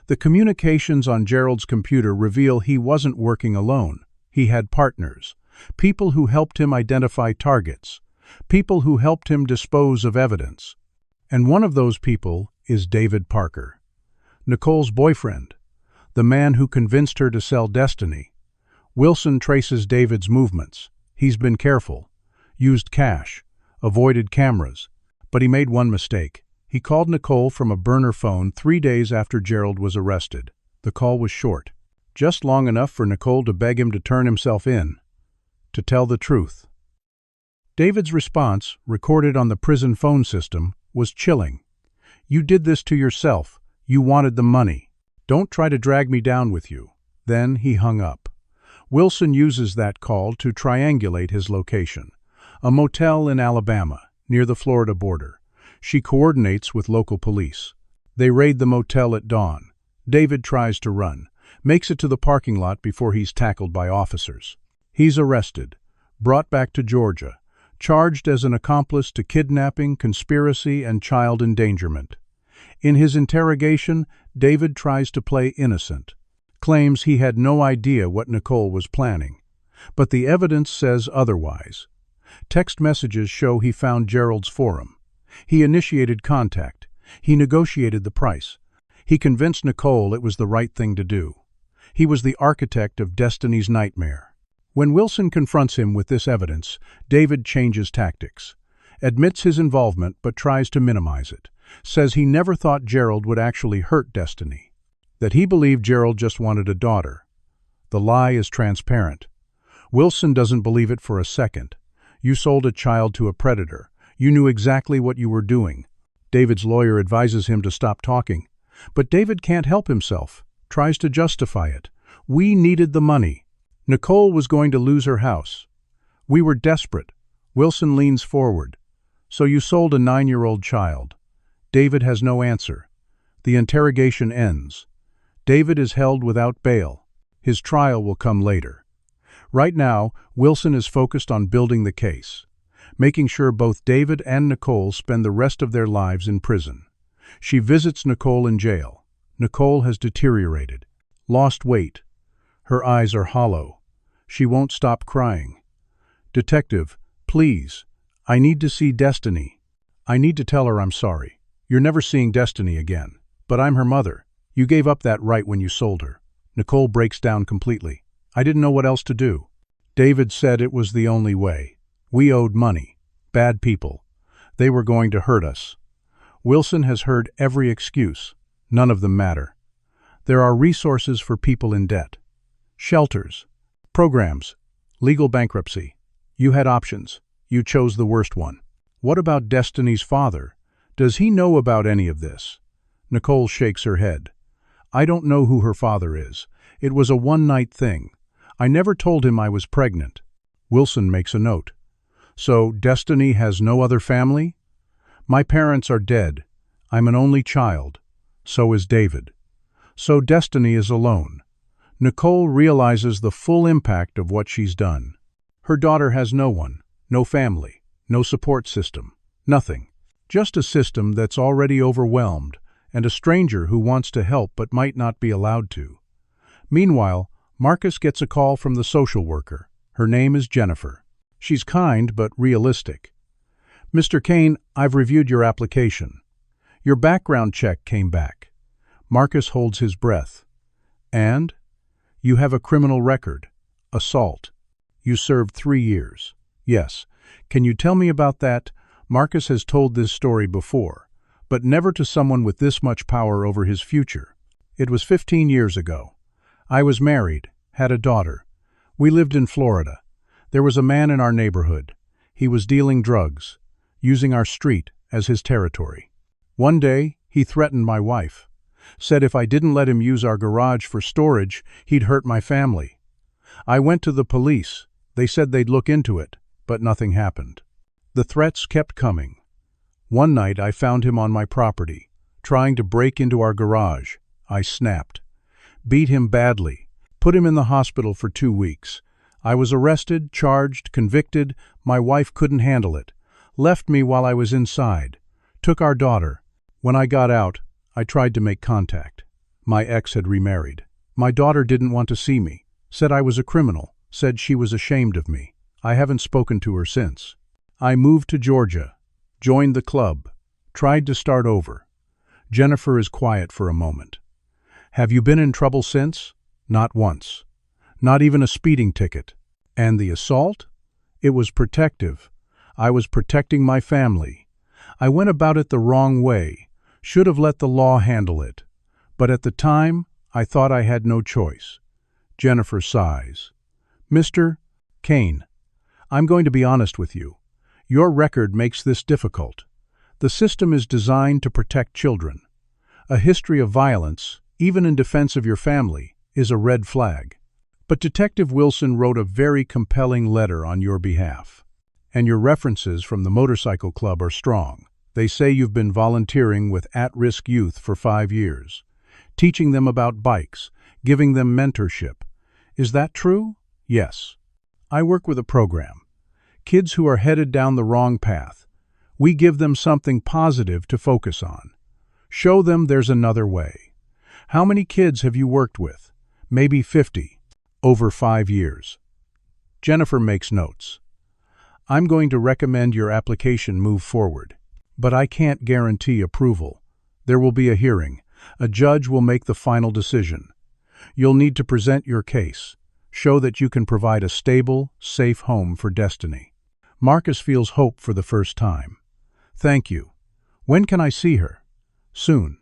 The communications on Gerald's computer reveal he wasn't working alone. He had partners, people who helped him identify targets, people who helped him dispose of evidence. And one of those people is David Parker, Nicole's boyfriend, the man who convinced her to sell Destiny. Wilson traces David's movements. He's been careful, used cash, avoided cameras, but he made one mistake. He called Nicole from a burner phone 3 days after Gerald was arrested. The call was short, just long enough for Nicole to beg him to turn himself in, to tell the truth. David's response, recorded on the prison phone system, was chilling. "You did this to yourself. You wanted the money. Don't try to drag me down with you." Then he hung up. Wilson uses that call to triangulate his location, a motel in Alabama, near the Florida border. She coordinates with local police. They raid the motel at dawn. David tries to run, makes it to the parking lot before he's tackled by officers. He's arrested, brought back to Georgia, charged as an accomplice to kidnapping, conspiracy, and child endangerment. In his interrogation, David tries to play innocent, claims he had no idea what Nicole was planning. But the evidence says otherwise. Text messages show he found Gerald's forum. He initiated contact. He negotiated the price. He convinced Nicole it was the right thing to do. He was the architect of Destiny's nightmare. When Wilson confronts him with this evidence, David changes tactics, admits his involvement but tries to minimize it, says he never thought Gerald would actually hurt Destiny, that he believed Gerald just wanted a daughter. The lie is transparent. Wilson doesn't believe it for a second. "You sold a child to a predator. You knew exactly what you were doing." David's lawyer advises him to stop talking. But David can't help himself, tries to justify it. "We needed the money. Nicole was going to lose her house. We were desperate." Wilson leans forward. "So you sold a 9-year-old child." David has no answer. The interrogation ends. David is held without bail. His trial will come later. Right now, Wilson is focused on building the case, making sure both David and Nicole spend the rest of their lives in prison. She visits Nicole in jail. Nicole has deteriorated, lost weight. Her eyes are hollow. She won't stop crying. "Detective, please, I need to see Destiny. I need to tell her I'm sorry. You're never seeing Destiny again. But I'm her mother. You gave up that right when you sold her." Nicole breaks down completely. "I didn't know what else to do. David said it was the only way. We owed money. Bad people. They were going to hurt us." Wilson has heard every excuse. None of them matter. There are resources for people in debt. Shelters. Programs. Legal bankruptcy. You had options. You chose the worst one. What about Destiny's father? Does he know about any of this? Nicole shakes her head. "I don't know who her father is. It was a one-night thing. I never told him I was pregnant." Wilson makes a note. "So Destiny has no other family?" "My parents are dead. I'm an only child. So is David. So Destiny is alone." Nicole realizes the full impact of what she's done. Her daughter has no one, no family, no support system, nothing. Just a system that's already overwhelmed, and a stranger who wants to help but might not be allowed to. Meanwhile, Marcus gets a call from the social worker. Her name is Jennifer. She's kind but realistic. "Mr. Kane, I've reviewed your application. Your background check came back." Marcus holds his breath. "And? You have a criminal record. Assault. You served 3 years. Yes. Can you tell me about that?" Marcus has told this story before, but never to someone with this much power over his future. "It was 15 years ago. I was married, had a daughter. We lived in Florida. There was a man in our neighborhood. He was dealing drugs, using our street as his territory. One day, he threatened my wife. Said if I didn't let him use our garage for storage, he'd hurt my family. I went to the police. They said they'd look into it, but nothing happened. The threats kept coming. One night I found him on my property, trying to break into our garage. I snapped. Beat him badly. Put him in the hospital for 2 weeks. I was arrested, charged, convicted. My wife couldn't handle it. Left me while I was inside. Took our daughter. When I got out, I tried to make contact. My ex had remarried. My daughter didn't want to see me. Said I was a criminal. Said she was ashamed of me. I haven't spoken to her since. I moved to Georgia. Joined the club. Tried to start over. Jennifer is quiet for a moment. Have you been in trouble since? Not once. Not even a speeding ticket. And the assault? It was protective. I was protecting my family. I went about it the wrong way. Should have let the law handle it. But at the time, I thought I had no choice. Jennifer sighs. Mr. Kane, I'm going to be honest with you. Your record makes this difficult. The system is designed to protect children. A history of violence, even in defense of your family, is a red flag. But Detective Wilson wrote a very compelling letter on your behalf. And your references from the motorcycle club are strong. They say you've been volunteering with at-risk youth for 5 years, teaching them about bikes, giving them mentorship. Is that true? Yes. I work with a program. Kids who are headed down the wrong path. We give them something positive to focus on. Show them there's another way. How many kids have you worked with? Maybe 50. Over 5 years. Jennifer makes notes. I'm going to recommend your application move forward, but I can't guarantee approval. There will be a hearing. A judge will make the final decision. You'll need to present your case. Show that you can provide a stable, safe home for Destiny. Marcus feels hope for the first time. Thank you. When can I see her? Soon.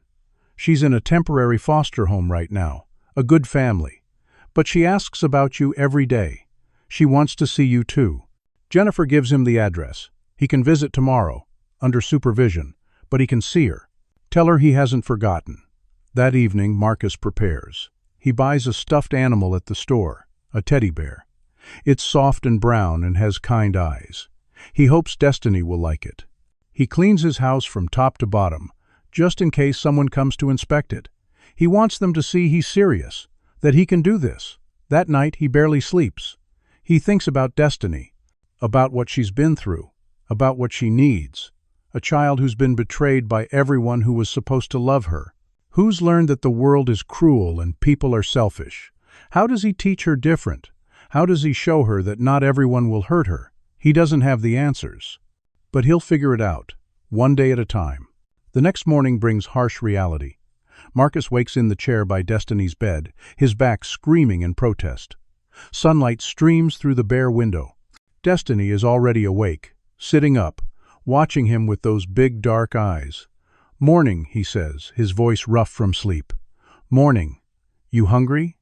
She's in a temporary foster home right now. A good family. But she asks about you every day. She wants to see you too. Jennifer gives him the address. He can visit tomorrow, under supervision, but he can see her. Tell her he hasn't forgotten. That evening, Marcus prepares. He buys a stuffed animal at the store, a teddy bear. It's soft and brown and has kind eyes. He hopes Destiny will like it. He cleans his house from top to bottom, just in case someone comes to inspect it. He wants them to see he's serious, that he can do this. That night, he barely sleeps. He thinks about Destiny, about what she's been through, about what she needs. A child who's been betrayed by everyone who was supposed to love her. Who's learned that the world is cruel and people are selfish? How does he teach her different? How does he show her that not everyone will hurt her? He doesn't have the answers. But he'll figure it out, one day at a time. The next morning brings harsh reality. Marcus wakes in the chair by Destiny's bed, his back screaming in protest. Sunlight streams through the bare window. Destiny is already awake, sitting up, watching him with those big dark eyes. "Morning," he says, his voice rough from sleep. "Morning. You hungry?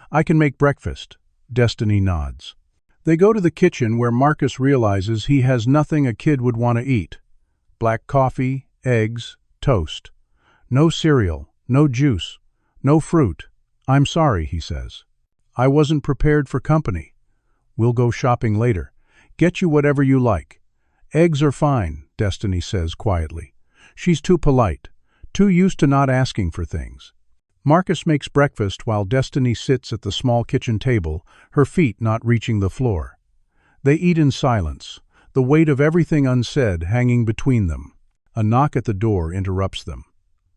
I can make breakfast." Destiny nods. They go to the kitchen where Marcus realizes he has nothing a kid would want to eat. Black coffee, eggs, toast. No cereal, no juice, no fruit. "I'm sorry," he says. "I wasn't prepared for company. We'll go shopping later. Get you whatever you like." "Eggs are fine," Destiny says quietly. She's too polite, too used to not asking for things. Marcus makes breakfast while Destiny sits at the small kitchen table, her feet not reaching the floor. They eat in silence, the weight of everything unsaid hanging between them. A knock at the door interrupts them.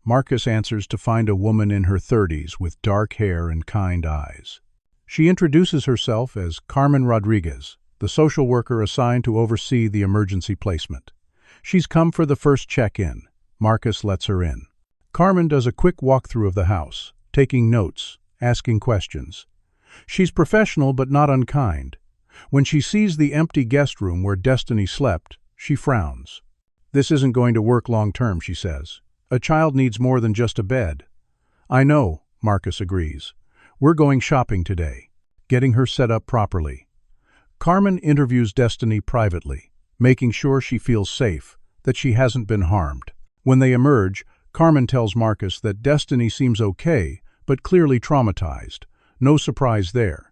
Marcus answers to find a woman in her 30s with dark hair and kind eyes. She introduces herself as Carmen Rodriguez, the social worker assigned to oversee the emergency placement. She's come for the first check-in. Marcus lets her in. Carmen does a quick walkthrough of the house, taking notes, asking questions. She's professional but not unkind. When she sees the empty guest room where Destiny slept, she frowns. "This isn't going to work long-term," she says. "A child needs more than just a bed." "I know," Marcus agrees. "We're going shopping today." Getting her set up properly. Carmen interviews Destiny privately, making sure she feels safe, that she hasn't been harmed. When they emerge, Carmen tells Marcus that Destiny seems okay, but clearly traumatized. No surprise there.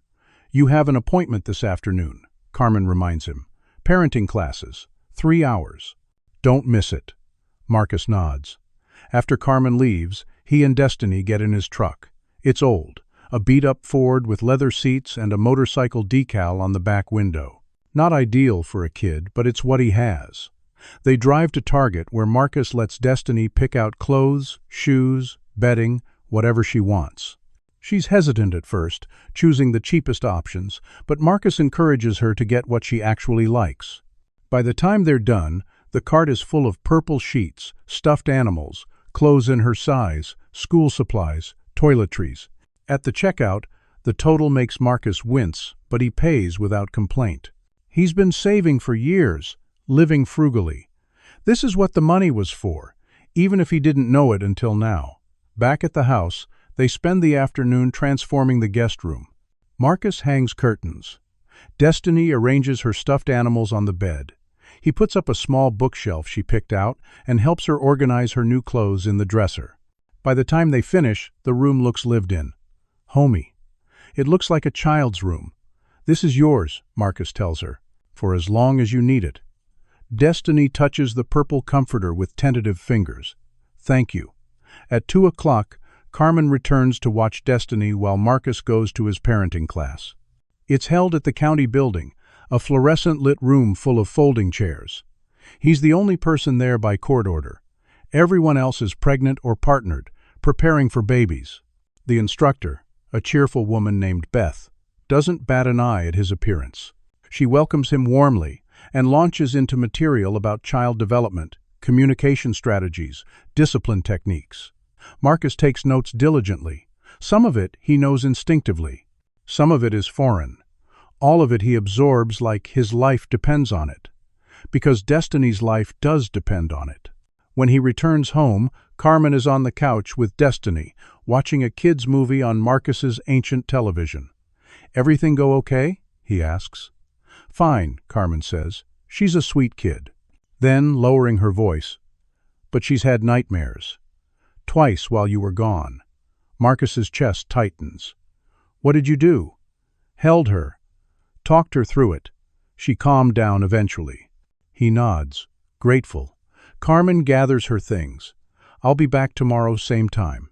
"You have an appointment this afternoon," Carmen reminds him. "Parenting classes. 3 hours. Don't miss it." Marcus nods. After Carmen leaves, he and Destiny get in his truck. It's old, a beat-up Ford with leather seats and a motorcycle decal on the back window. Not ideal for a kid, but it's what he has. They drive to Target, where Marcus lets Destiny pick out clothes, shoes, bedding, whatever she wants. She's hesitant at first, choosing the cheapest options, but Marcus encourages her to get what she actually likes. By the time they're done, the cart is full of purple sheets, stuffed animals, clothes in her size, school supplies, toiletries. At the checkout, the total makes Marcus wince, but he pays without complaint. He's been saving for years, living frugally. This is what the money was for, even if he didn't know it until now. Back at the house, they spend the afternoon transforming the guest room. Marcus hangs curtains. Destiny arranges her stuffed animals on the bed. He puts up a small bookshelf she picked out and helps her organize her new clothes in the dresser. By the time they finish, the room looks lived in. Homey. It looks like a child's room. "This is yours," Marcus tells her, "for as long as you need it." Destiny touches the purple comforter with tentative fingers. "Thank you." At 2 o'clock, Carmen returns to watch Destiny while Marcus goes to his parenting class. It's held at the county building, a fluorescent-lit room full of folding chairs. He's the only person there by court order. Everyone else is pregnant or partnered, preparing for babies. The instructor, a cheerful woman named Beth, doesn't bat an eye at his appearance. She welcomes him warmly and launches into material about child development, communication strategies, discipline techniques. Marcus takes notes diligently. Some of it he knows instinctively. Some of it is foreign. All of it he absorbs like his life depends on it. Because Destiny's life does depend on it. When he returns home, Carmen is on the couch with Destiny, watching a kids' movie on Marcus's ancient television. "Everything go okay?" he asks. "Fine," Carmen says. "She's a sweet kid." Then, lowering her voice, "But she's had nightmares. Twice while you were gone." Marcus's chest tightens. "What did you do?" "Held her. Talked her through it. She calmed down eventually." He nods, grateful. Carmen gathers her things. "I'll be back tomorrow, same time."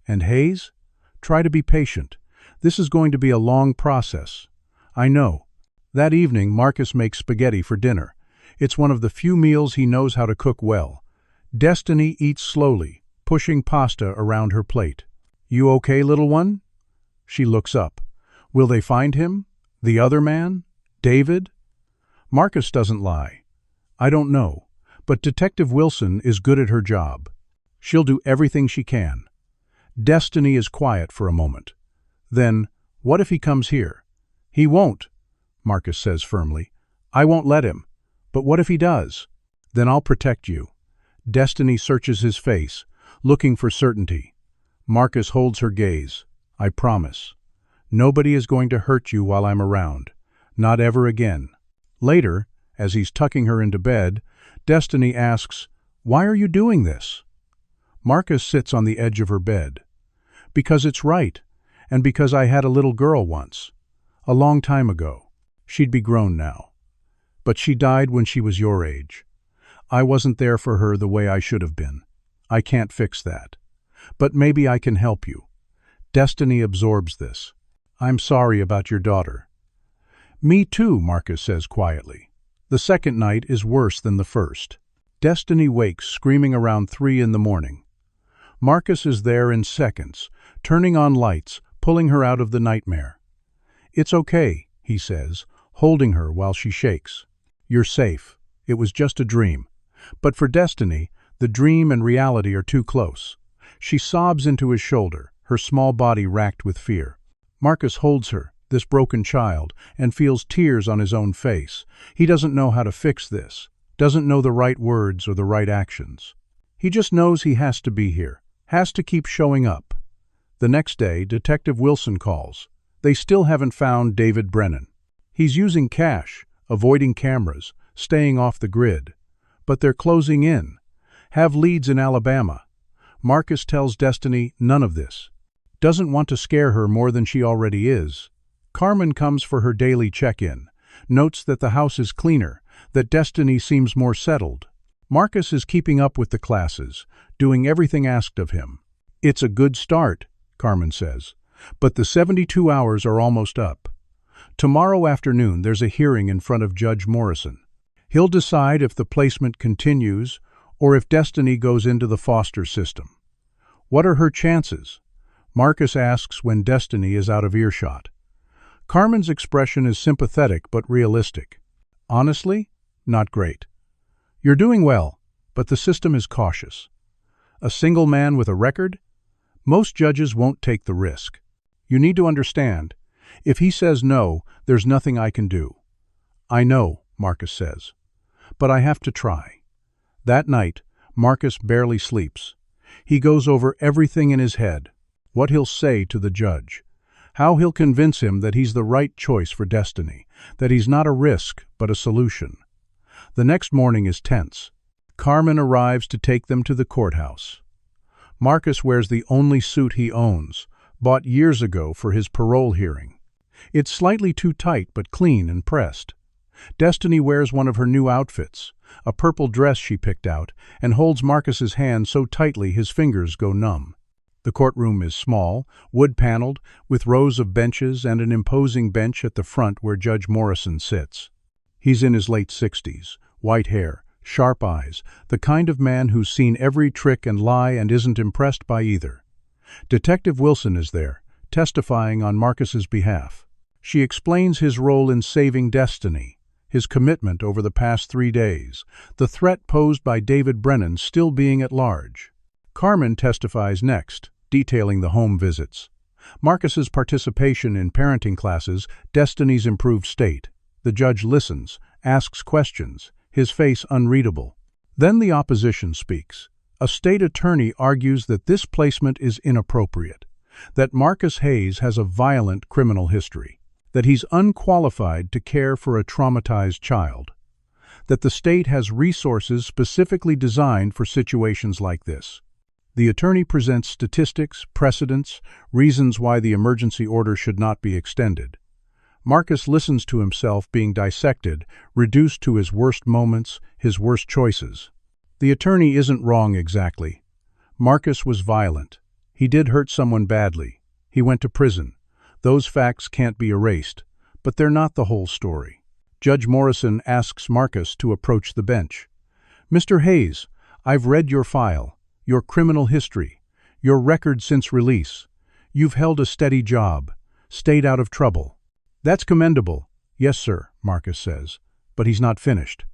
"And Hayes? Try to be patient. This is going to be a long process." "I know." That evening, Marcus makes spaghetti for dinner. It's one of the few meals he knows how to cook well. Destiny eats slowly, pushing pasta around her plate. "You okay, little one?" She looks up. "Will they find him? The other man? David?" Marcus doesn't lie. "I don't know, but Detective Wilson is good at her job. She'll do everything she can." Destiny is quiet for a moment. Then, "What if he comes here?" "He won't," Marcus says firmly. "I won't let him. But what if he does?" "Then I'll protect you." Destiny searches his face, looking for certainty. Marcus holds her gaze. "I promise. Nobody is going to hurt you while I'm around. Not ever again." Later, as he's tucking her into bed, Destiny asks, "Why are you doing this?" Marcus sits on the edge of her bed. "Because it's right, and because I had a little girl once. A long time ago. She'd be grown now. But she died when she was your age. I wasn't there for her the way I should have been. I can't fix that. But maybe I can help you." Destiny absorbs this. "I'm sorry about your daughter." "Me too," Marcus says quietly. The second night is worse than the first. Destiny wakes screaming around 3 in the morning. Marcus is there in seconds, turning on lights, pulling her out of the nightmare. "It's okay," he says, holding her while she shakes. "You're safe. It was just a dream." But for Destiny, the dream and reality are too close. She sobs into his shoulder, her small body racked with fear. Marcus holds her, this broken child, and feels tears on his own face. He doesn't know how to fix this, doesn't know the right words or the right actions. He just knows he has to be here, has to keep showing up. The next day, Detective Wilson calls. They still haven't found David Brennan. He's using cash, avoiding cameras, staying off the grid. But they're closing in, have leads in Alabama. Marcus tells Destiny none of this. Doesn't want to scare her more than she already is. Carmen comes for her daily check-in, notes that the house is cleaner, that Destiny seems more settled. Marcus is keeping up with the classes, doing everything asked of him. It's a good start, Carmen says, but the 72 hours are almost up. Tomorrow afternoon there's a hearing in front of Judge Morrison. He'll decide if the placement continues or if Destiny goes into the foster system. What are her chances? Marcus asks when Destiny is out of earshot. Carmen's expression is sympathetic but realistic. Honestly, not great. You're doing well, but the system is cautious. A single man with a record? Most judges won't take the risk. You need to understand, if he says no, there's nothing I can do. I know, Marcus says, but I have to try. That night, Marcus barely sleeps. He goes over everything in his head, what he'll say to the judge, how he'll convince him that he's the right choice for Destiny, that he's not a risk but a solution. The next morning is tense. Carmen arrives to take them to the courthouse. Marcus wears the only suit he owns, bought years ago for his parole hearing. It's slightly too tight but clean and pressed. Destiny wears one of her new outfits, a purple dress she picked out, and holds Marcus's hand so tightly his fingers go numb. The courtroom is small, wood-paneled, with rows of benches and an imposing bench at the front where Judge Morrison sits. He's in his late 60s, white hair, sharp eyes, the kind of man who's seen every trick and lie and isn't impressed by either. Detective Wilson is there, testifying on Marcus's behalf. She explains his role in saving Destiny, his commitment over the past 3 days, the threat posed by David Brennan still being at large. Carmen testifies next, detailing the home visits. Marcus's participation in parenting classes, Destiny's improved state. The judge listens, asks questions, his face unreadable. Then the opposition speaks. A state attorney argues that this placement is inappropriate, that Marcus Hayes has a violent criminal history, that he's unqualified to care for a traumatized child, that the state has resources specifically designed for situations like this. The attorney presents statistics, precedents, reasons why the emergency order should not be extended. Marcus listens to himself being dissected, reduced to his worst moments, his worst choices. The attorney isn't wrong exactly. Marcus was violent. He did hurt someone badly. He went to prison. Those facts can't be erased, but they're not the whole story. Judge Morrison asks Marcus to approach the bench. Mr. Hayes, I've read your file, your criminal history, your record since release. You've held a steady job, stayed out of trouble. That's commendable. Yes, sir, Marcus says, but he's not finished.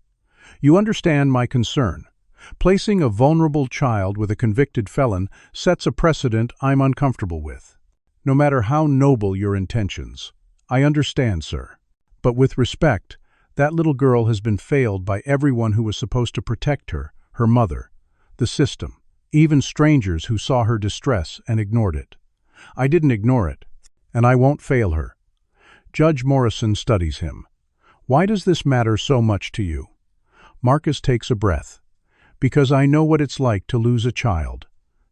You understand my concern. Placing a vulnerable child with a convicted felon sets a precedent I'm uncomfortable with. No matter how noble your intentions. I understand, sir. But with respect, that little girl has been failed by everyone who was supposed to protect her, her mother, the system, even strangers who saw her distress and ignored it. I didn't ignore it, and I won't fail her. Judge Morrison studies him. Why does this matter so much to you? Marcus takes a breath. Because I know what it's like to lose a child,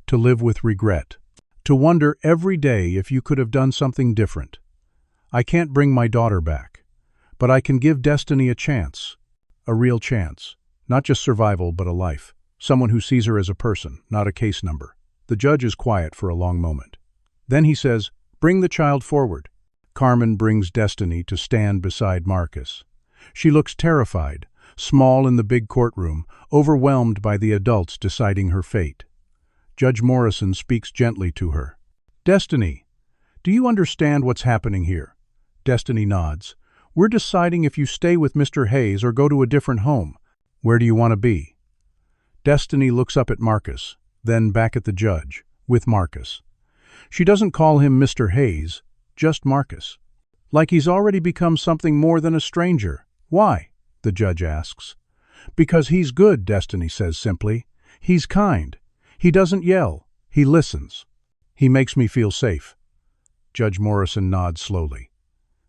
to live with regret, to wonder every day if you could have done something different. I can't bring my daughter back, but I can give Destiny a chance, a real chance, not just survival but a life, someone who sees her as a person, not a case number. The judge is quiet for a long moment. Then he says, "Bring the child forward." Carmen brings Destiny to stand beside Marcus. She looks terrified, small in the big courtroom, overwhelmed by the adults deciding her fate. Judge Morrison speaks gently to her. "Destiny, do you understand what's happening here?" Destiny nods. "We're deciding if you stay with Mr. Hayes or go to a different home. Where do you want to be?" Destiny looks up at Marcus, then back at the judge, with Marcus. She doesn't call him Mr. Hayes, just Marcus. Like he's already become something more than a stranger. "Why?" the judge asks. "Because he's good," Destiny says simply. "He's kind. He doesn't yell. He listens. He makes me feel safe." Judge Morrison nods slowly.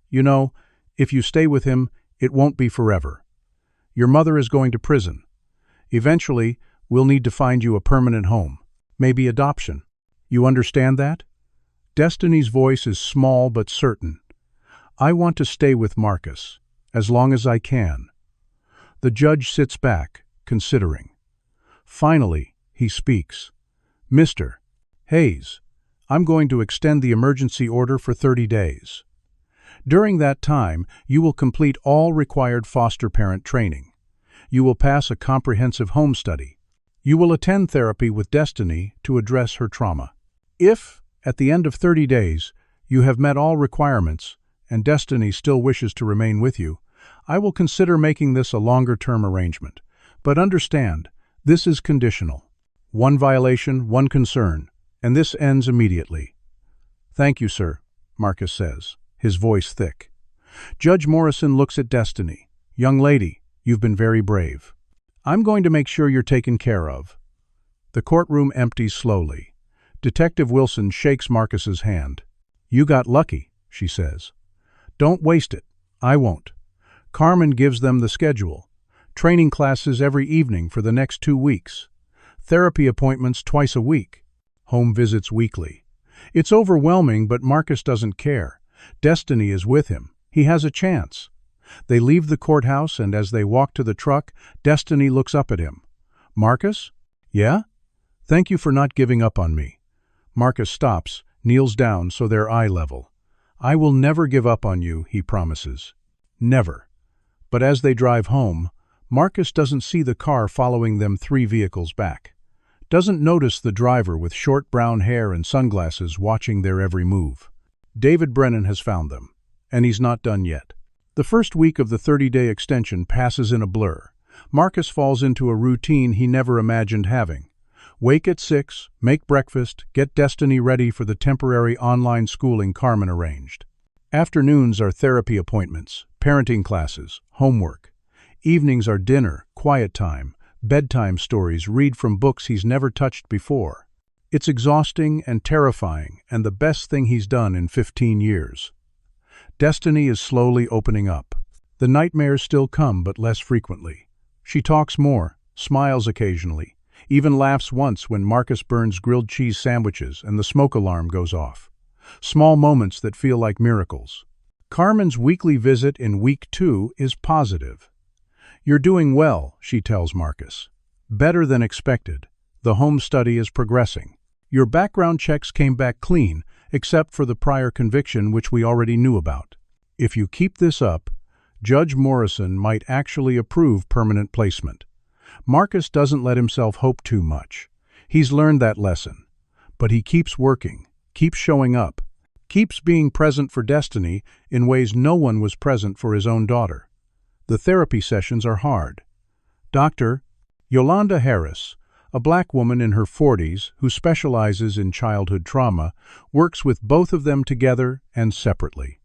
"You know, if you stay with him, it won't be forever. Your mother is going to prison. Eventually, we'll need to find you a permanent home, maybe adoption. You understand that?" Destiny's voice is small but certain. "I want to stay with Marcus, as long as I can." The judge sits back, considering. Finally, he speaks. "Mr. Hayes, I'm going to extend the emergency order for 30 days. During that time, you will complete all required foster parent training. You will pass a comprehensive home study. You will attend therapy with Destiny to address her trauma. If, at the end of 30 days, you have met all requirements and Destiny still wishes to remain with you, I will consider making this a longer-term arrangement. But understand, this is conditional. One violation, one concern, and this ends immediately." "Thank you, sir," Marcus says, his voice thick. Judge Morrison looks at Destiny. "Young lady, you've been very brave. I'm going to make sure you're taken care of." The courtroom empties slowly. Detective Wilson shakes Marcus's hand. "You got lucky," she says. "Don't waste it. I won't." Carmen gives them the schedule. Training classes every evening for the next 2 weeks. Therapy appointments twice a week. Home visits weekly. It's overwhelming, but Marcus doesn't care. Destiny is with him. He has a chance. They leave the courthouse, and as they walk to the truck, Destiny looks up at him. "Marcus? Yeah? Thank you for not giving up on me." Marcus stops, kneels down so they're eye level. "I will never give up on you," he promises. Never. But as they drive home, Marcus doesn't see the car following them 3 vehicles back. Doesn't notice the driver with short brown hair and sunglasses watching their every move. David Brennan has found them, and he's not done yet. The first week of the 30-day extension passes in a blur. Marcus falls into a routine he never imagined having. Wake at 6, make breakfast, get Destiny ready for the temporary online schooling Carmen arranged. Afternoons are therapy appointments, parenting classes, homework. Evenings are dinner, quiet time, bedtime stories read from books he's never touched before. It's exhausting and terrifying, and the best thing he's done in 15 years. Destiny is slowly opening up. The nightmares still come, but less frequently. She talks more, smiles occasionally, even laughs once when Marcus burns grilled cheese sandwiches and the smoke alarm goes off. Small moments that feel like miracles. Carmen's weekly visit in week 2 is positive. "You're doing well," she tells Marcus. "Better than expected. The home study is progressing. Your background checks came back clean, except for the prior conviction which we already knew about. If you keep this up, Judge Morrison might actually approve permanent placement." Marcus doesn't let himself hope too much. He's learned that lesson. But he keeps working, keeps showing up, keeps being present for Destiny in ways no one was present for his own daughter. The therapy sessions are hard. Dr. Yolanda Harris, a black woman in her 40s who specializes in childhood trauma, works with both of them together and separately.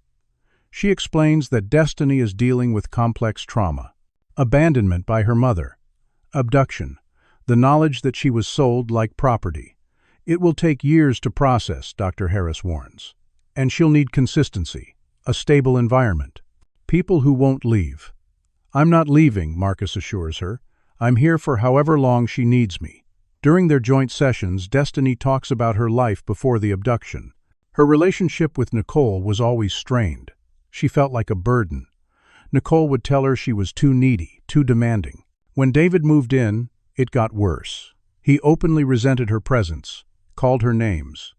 She explains that Destiny is dealing with complex trauma. Abandonment by her mother. Abduction. The knowledge that she was sold like property. It will take years to process, Dr. Harris warns. And she'll need consistency, a stable environment. People who won't leave. "I'm not leaving," Marcus assures her. "I'm here for however long she needs me." During their joint sessions, Destiny talks about her life before the abduction. Her relationship with Nicole was always strained. She felt like a burden. Nicole would tell her she was too needy, too demanding. When David moved in, it got worse. He openly resented her presence, called her names,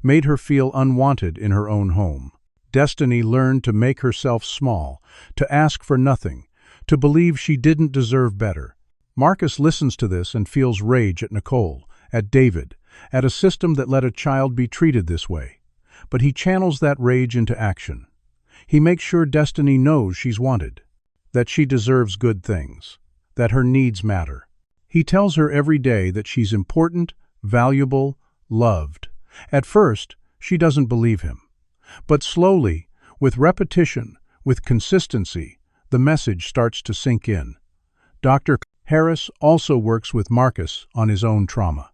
made her feel unwanted in her own home. Destiny learned to make herself small, to ask for nothing, to believe she didn't deserve better. Marcus listens to this and feels rage at Nicole, at David, at a system that let a child be treated this way. But he channels that rage into action. He makes sure Destiny knows she's wanted, that she deserves good things, that her needs matter. He tells her every day that she's important, valuable, loved. At first, she doesn't believe him. But slowly, with repetition, with consistency, the message starts to sink in. Dr. Harris also works with Marcus on his own trauma.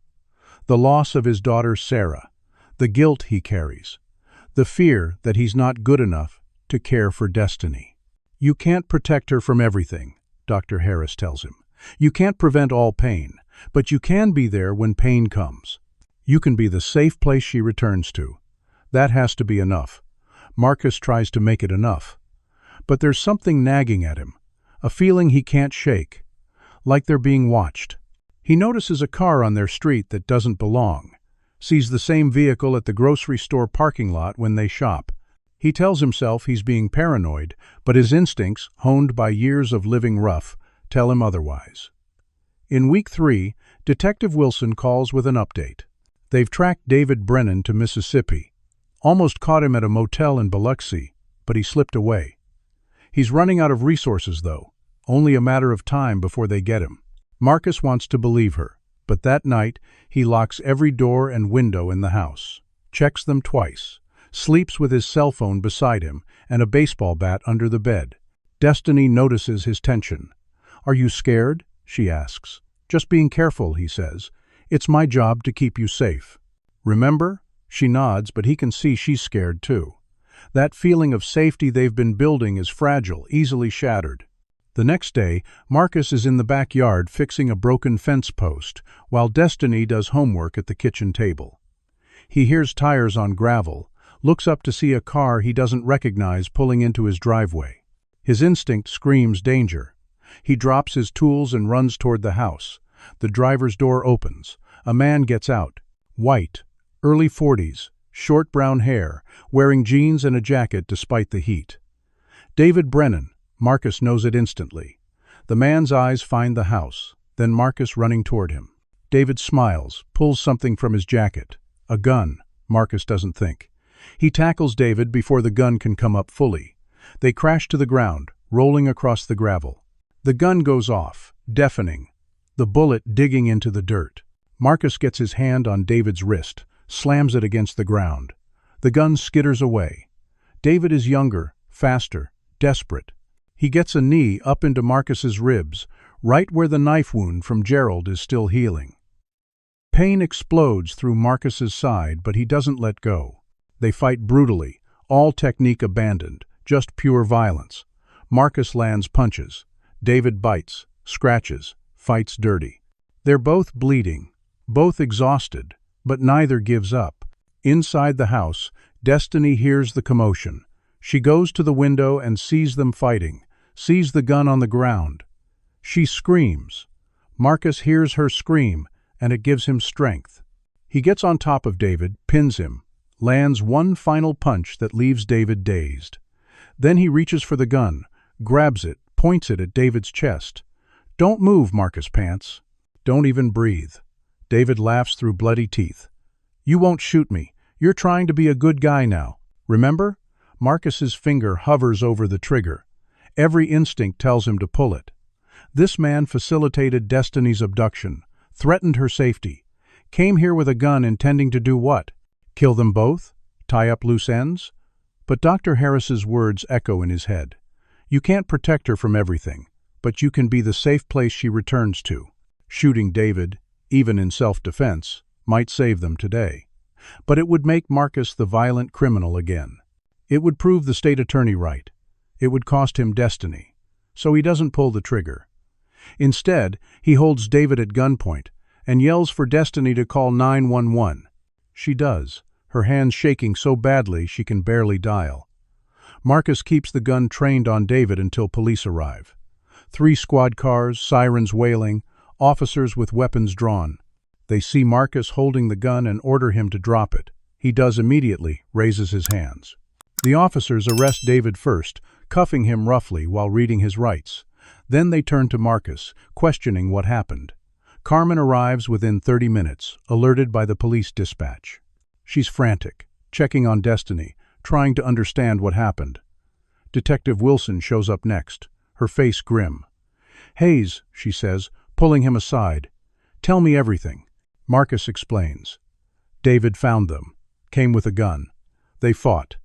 The loss of his daughter Sarah, the guilt he carries, the fear that he's not good enough to care for Destiny. "You can't protect her from everything," Dr. Harris tells him. "You can't prevent all pain, but you can be there when pain comes. You can be the safe place she returns to. That has to be enough." Marcus tries to make it enough. But there's something nagging at him, a feeling he can't shake, like they're being watched. He notices a car on their street that doesn't belong, sees the same vehicle at the grocery store parking lot when they shop. He tells himself he's being paranoid, but his instincts, honed by years of living rough, tell him otherwise. In week 3, Detective Wilson calls with an update. They've tracked David Brennan to Mississippi. Almost caught him at a motel in Biloxi, but he slipped away. He's running out of resources, though. Only a matter of time before they get him. Marcus wants to believe her, but that night he locks every door and window in the house, checks them twice, sleeps with his cell phone beside him and a baseball bat under the bed. Destiny notices his tension. "Are you scared?" she asks. "Just being careful," he says. "It's my job to keep you safe." "Remember?" She nods, but he can see she's scared too. That feeling of safety they've been building is fragile, easily shattered. The next day, Marcus is in the backyard fixing a broken fence post, while Destiny does homework at the kitchen table. He hears tires on gravel, looks up to see a car he doesn't recognize pulling into his driveway. His instinct screams danger. He drops his tools and runs toward the house. The driver's door opens. A man gets out. White, early 40s, short brown hair, wearing jeans and a jacket despite the heat. David Brennan. Marcus knows it instantly. The man's eyes find the house, then Marcus running toward him. David smiles, pulls something from his jacket. A gun. Marcus doesn't think. He tackles David before the gun can come up fully. They crash to the ground, rolling across the gravel. The gun goes off, deafening, the bullet digging into the dirt. Marcus gets his hand on David's wrist, slams it against the ground. The gun skitters away. David is younger, faster, desperate. He gets a knee up into Marcus's ribs, right where the knife wound from Gerald is still healing. Pain explodes through Marcus's side, but he doesn't let go. They fight brutally, all technique abandoned, just pure violence. Marcus lands punches. David bites, scratches, fights dirty. They're both bleeding, both exhausted, but neither gives up. Inside the house, Destiny hears the commotion. She goes to the window and sees them fighting, sees the gun on the ground. She screams. Marcus hears her scream, and it gives him strength. He gets on top of David, pins him, lands one final punch that leaves David dazed. Then he reaches for the gun, grabs it, points it at David's chest. "Don't move," Marcus pants. "Don't even breathe." David laughs through bloody teeth. "You won't shoot me. You're trying to be a good guy now. Remember?" Marcus's finger hovers over the trigger. Every instinct tells him to pull it. This man facilitated Destiny's abduction, threatened her safety, came here with a gun intending to do what? Kill them both? Tie up loose ends? But Dr. Harris's words echo in his head. You can't protect her from everything, but you can be the safe place she returns to. Shooting David, even in self-defense, might save them today. But it would make Marcus the violent criminal again. It would prove the state attorney right. It would cost him Destiny. So he doesn't pull the trigger. Instead, he holds David at gunpoint and yells for Destiny to call 911. She does, her hands shaking so badly she can barely dial. Marcus keeps the gun trained on David until police arrive. 3 squad cars, sirens wailing, officers with weapons drawn. They see Marcus holding the gun and order him to drop it. He does immediately, raises his hands. The officers arrest David first, cuffing him roughly while reading his rights. Then they turn to Marcus, questioning what happened. Carmen arrives within 30 minutes, alerted by the police dispatch. She's frantic, checking on Destiny, trying to understand what happened. Detective Wilson shows up next, her face grim. "Hayes," she says, pulling him aside. "Tell me everything." Marcus explains. David found them, came with a gun. They fought.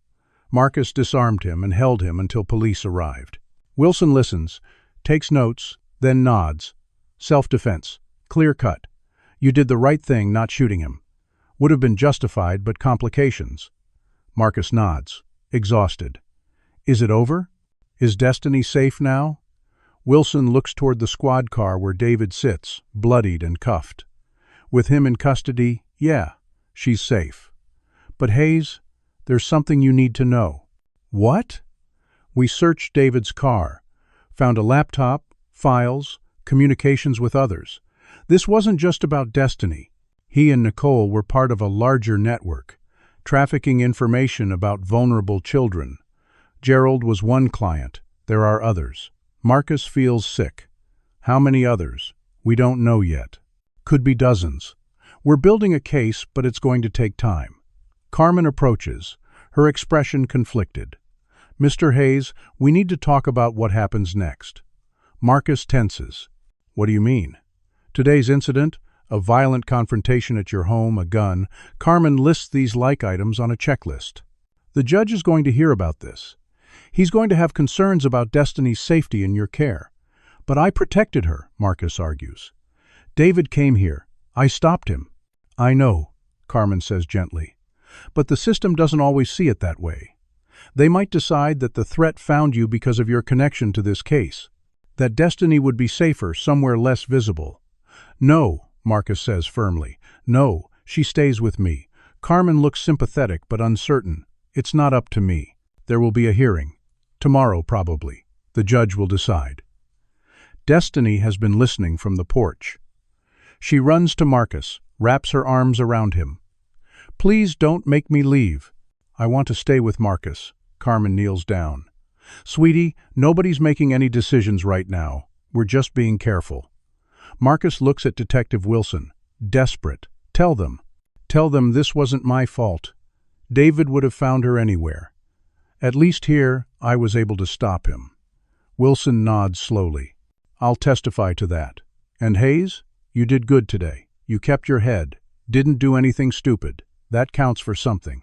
Marcus disarmed him and held him until police arrived. Wilson listens, takes notes, then nods. Self-defense. Clear cut. You did the right thing not shooting him. Would have been justified, but complications. Marcus nods, exhausted. Is it over? Is Destiny safe now? Wilson looks toward the squad car where David sits, bloodied and cuffed. With him in custody, yeah, she's safe. But Hayes, there's something you need to know. What? We searched David's car, found a laptop, files, communications with others. This wasn't just about Destiny. He and Nicole were part of a larger network, trafficking information about vulnerable children. Gerald was one client. There are others. Marcus feels sick. How many others? We don't know yet. Could be dozens. We're building a case, but it's going to take time. Carmen approaches, her expression conflicted. Mr. Hayes, we need to talk about what happens next. Marcus tenses. What do you mean? Today's incident, a violent confrontation at your home, a gun. Carmen lists these like items on a checklist. The judge is going to hear about this. He's going to have concerns about Destiny's safety in your care. But I protected her, Marcus argues. David came here. I stopped him. I know, Carmen says gently. But the system doesn't always see it that way. They might decide that the threat found you because of your connection to this case, that Destiny would be safer somewhere less visible. No, Marcus says firmly. No, she stays with me. Carmen looks sympathetic but uncertain. It's not up to me. There will be a hearing. Tomorrow, probably. The judge will decide. Destiny has been listening from the porch. She runs to Marcus, wraps her arms around him. Please don't make me leave. I want to stay with Marcus. Carmen kneels down. Sweetie, nobody's making any decisions right now. We're just being careful. Marcus looks at Detective Wilson, desperate. Tell them this wasn't my fault. David would have found her anywhere. At least here, I was able to stop him. Wilson nods slowly. I'll testify to that. And Hayes, you did good today. You kept your head, didn't do anything stupid. That counts for something.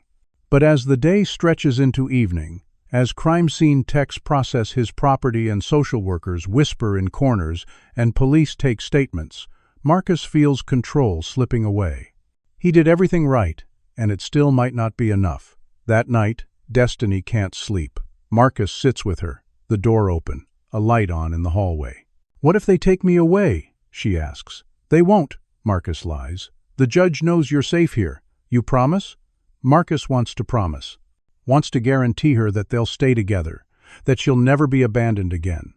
But as the day stretches into evening, as crime scene techs process his property and social workers whisper in corners and police take statements, Marcus feels control slipping away. He did everything right, and it still might not be enough. That night, Destiny can't sleep. Marcus sits with her, the door open, a light on in the hallway. What if they take me away? She asks. They won't, Marcus lies. The judge knows you're safe here. You promise? Marcus wants to promise. Wants to guarantee her that they'll stay together, that she'll never be abandoned again.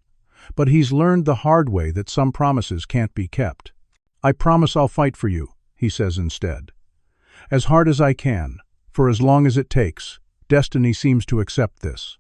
But he's learned the hard way that some promises can't be kept. I promise I'll fight for you, he says instead. As hard as I can, for as long as it takes. Destiny seems to accept this.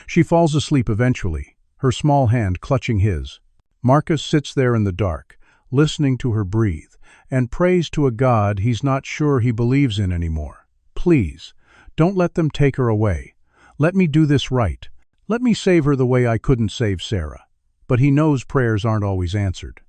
She falls asleep eventually, her small hand clutching his. Marcus sits there in the dark, listening to her breathe, and prays to a God he's not sure he believes in anymore. Please, don't let them take her away. Let me do this right. Let me save her the way I couldn't save Sarah. But he knows prayers aren't always answered.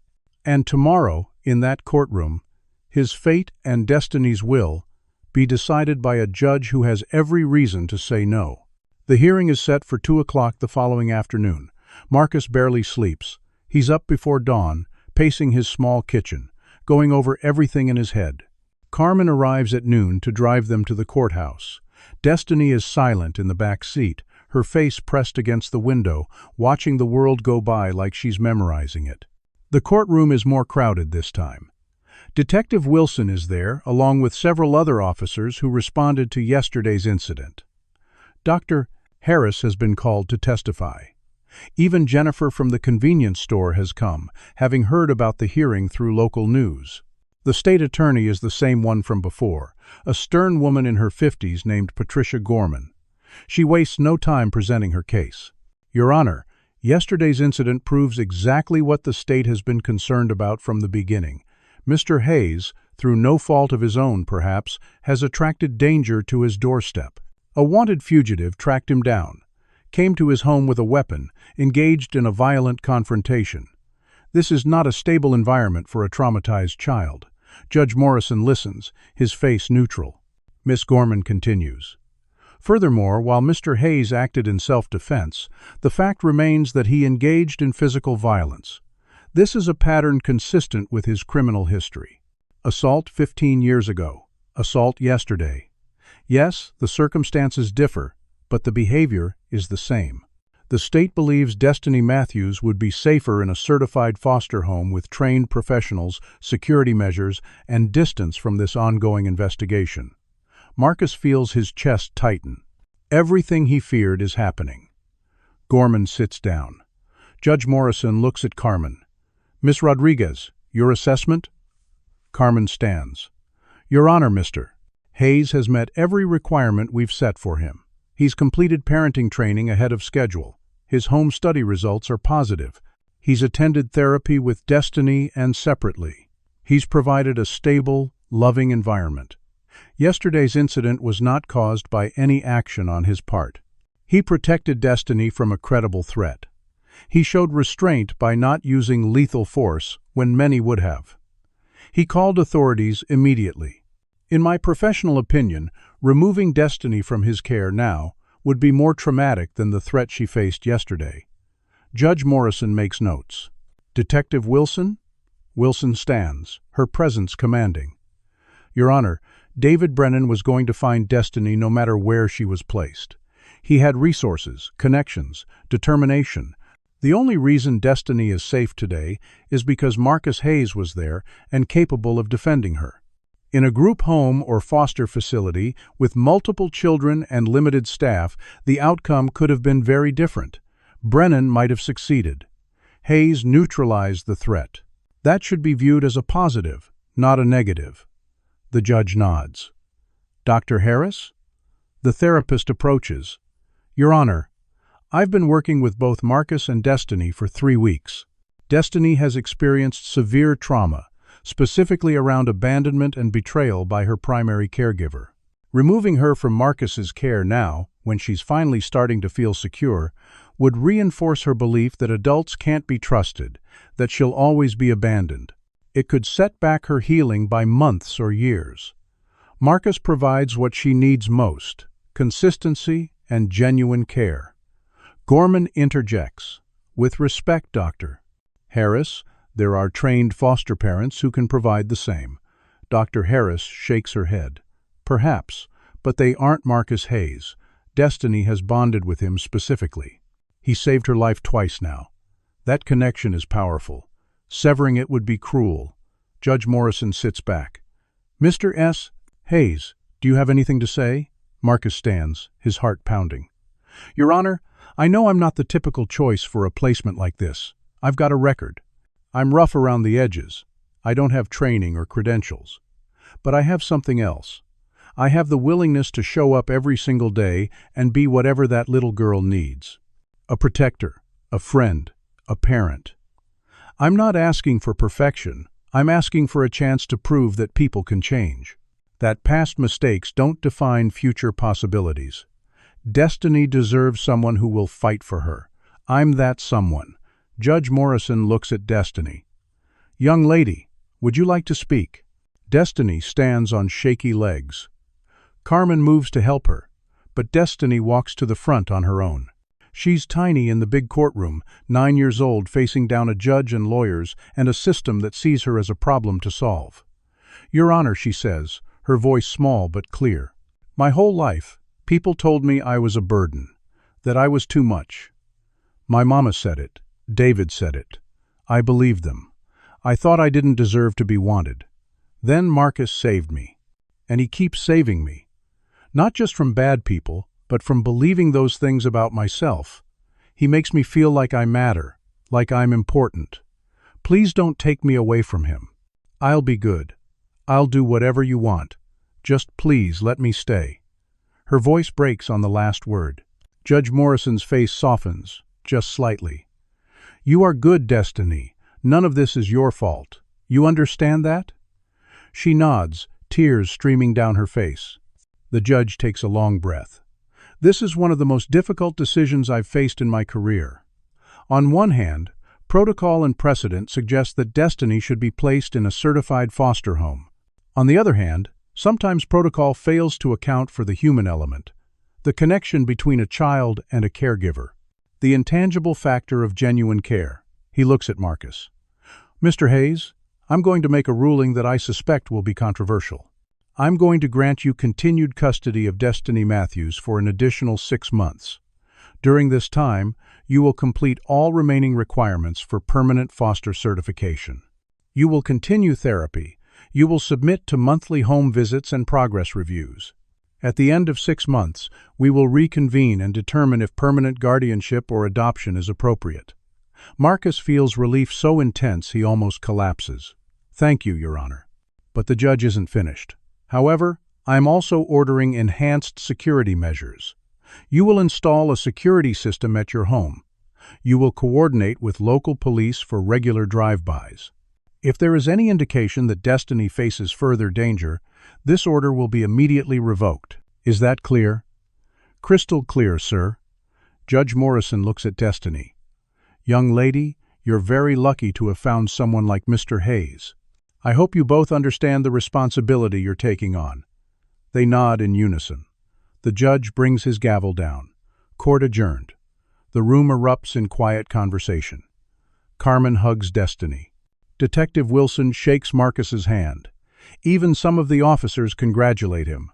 And tomorrow, in that courtroom, his fate and Destiny's will be decided by a judge who has every reason to say no. The hearing is set for 2 o'clock the following afternoon. Marcus barely sleeps. He's up before dawn, pacing his small kitchen, going over everything in his head. Carmen arrives at noon to drive them to the courthouse. Destiny is silent in the back seat, her face pressed against the window, watching the world go by like she's memorizing it. The courtroom is more crowded this time. Detective Wilson is there, along with several other officers who responded to yesterday's incident. Dr. Harris has been called to testify. Even Jennifer from the convenience store has come, having heard about the hearing through local news. The state attorney is the same one from before, a stern woman in her 50s named Patricia Gorman. She wastes no time presenting her case. Your Honor, yesterday's incident proves exactly what the state has been concerned about from the beginning. Mr. Hayes, through no fault of his own perhaps, has attracted danger to his doorstep. A wanted fugitive tracked him down, came to his home with a weapon, engaged in a violent confrontation. This is not a stable environment for a traumatized child. Judge Morrison listens, his face neutral. Miss Gorman continues. Furthermore, while Mr. Hayes acted in self-defense, the fact remains that he engaged in physical violence. This is a pattern consistent with his criminal history. Assault 15 years ago. Assault yesterday. Yes, the circumstances differ, but the behavior is the same. The state believes Destiny Matthews would be safer in a certified foster home with trained professionals, security measures, and distance from this ongoing investigation. Marcus feels his chest tighten. Everything he feared is happening. Gorman sits down. Judge Morrison looks at Carmen. Miss Rodriguez, Your assessment? Carmen stands. Your Honor, Mr. Hayes has met every requirement we've set for him. He's completed parenting training ahead of schedule. His home study results are positive. He's attended therapy with Destiny and separately. He's provided a stable, loving environment. Yesterday's incident was not caused by any action on his part. He protected Destiny from a credible threat. He showed restraint by not using lethal force when many would have. He called authorities immediately. In my professional opinion, removing Destiny from his care now would be more traumatic than the threat she faced yesterday. Judge Morrison makes notes. Detective Wilson? Wilson stands, her presence commanding. Your Honor, David Brennan was going to find Destiny no matter where she was placed. He had resources, connections, determination. The only reason Destiny is safe today is because Marcus Hayes was there and capable of defending her. In a group home or foster facility with multiple children and limited staff, the outcome could have been very different. Brennan might have succeeded. Hayes neutralized the threat. That should be viewed as a positive, not a negative. The judge nods. Dr. Harris? The therapist approaches. Your Honor, I've been working with both Marcus and Destiny for 3 weeks. Destiny has experienced severe trauma, specifically around abandonment and betrayal by her primary caregiver. Removing her from Marcus's care now, when she's finally starting to feel secure, would reinforce her belief that adults can't be trusted, that she'll always be abandoned. It could set back her healing by months or years. Marcus provides what she needs most: consistency and genuine care. Gorman interjects. With respect, Dr. Harris, there are trained foster parents who can provide the same. Dr. Harris shakes her head. Perhaps, but they aren't Marcus Hayes. Destiny has bonded with him specifically. He saved her life twice now. That connection is powerful. Severing it would be cruel. Judge Morrison sits back. Mr. S. Hayes, do you have anything to say? Marcus stands, his heart pounding. Your Honor, I know I'm not the typical choice for a placement like this. I've got a record. I'm rough around the edges. I don't have training or credentials. But I have something else. I have the willingness to show up every single day and be whatever that little girl needs. A protector, a friend, a parent. I'm not asking for perfection. I'm asking for a chance to prove that people can change. That past mistakes don't define future possibilities. Destiny deserves someone who will fight for her. I'm that someone. Judge Morrison looks at Destiny. Young lady, would you like to speak? Destiny stands on shaky legs. Carmen moves to help her, but Destiny walks to the front on her own. She's tiny in the big courtroom, 9 years old, facing down a judge and lawyers and a system that sees her as a problem to solve. Your Honor, she says, her voice small but clear. My whole life, people told me I was a burden, that I was too much. My mama said it. David said it. I believed them. I thought I didn't deserve to be wanted. Then Marcus saved me. And he keeps saving me. Not just from bad people, but from believing those things about myself. He makes me feel like I matter, like I'm important. Please don't take me away from him. I'll be good. I'll do whatever you want. Just please let me stay. Her voice breaks on the last word. Judge Morrison's face softens, just slightly. You are good, Destiny. None of this is your fault. You understand that? She nods, tears streaming down her face. The judge takes a long breath. This is one of the most difficult decisions I've faced in my career. On one hand, protocol and precedent suggest that Destiny should be placed in a certified foster home. On the other hand, sometimes protocol fails to account for the human element, the connection between a child and a caregiver, the intangible factor of genuine care. He looks at Marcus. Mr. Hayes, I'm going to make a ruling that I suspect will be controversial. I'm going to grant you continued custody of Destiny Matthews for an additional 6 months. During this time, you will complete all remaining requirements for permanent foster certification. You will continue therapy. You will submit to monthly home visits and progress reviews. At the end of 6 months, we will reconvene and determine if permanent guardianship or adoption is appropriate. Marcus feels relief so intense he almost collapses. Thank you, Your Honor. But the judge isn't finished. However, I am also ordering enhanced security measures. You will install a security system at your home. You will coordinate with local police for regular drive-bys. If there is any indication that Destiny faces further danger, this order will be immediately revoked. Is that clear? Crystal clear, sir. Judge Morrison looks at Destiny. Young lady, you're very lucky to have found someone like Mr. Hayes. I hope you both understand the responsibility you're taking on. They nod in unison. The judge brings his gavel down. Court adjourned. The room erupts in quiet conversation. Carmen hugs Destiny. Detective Wilson shakes Marcus's hand. Even some of the officers congratulate him.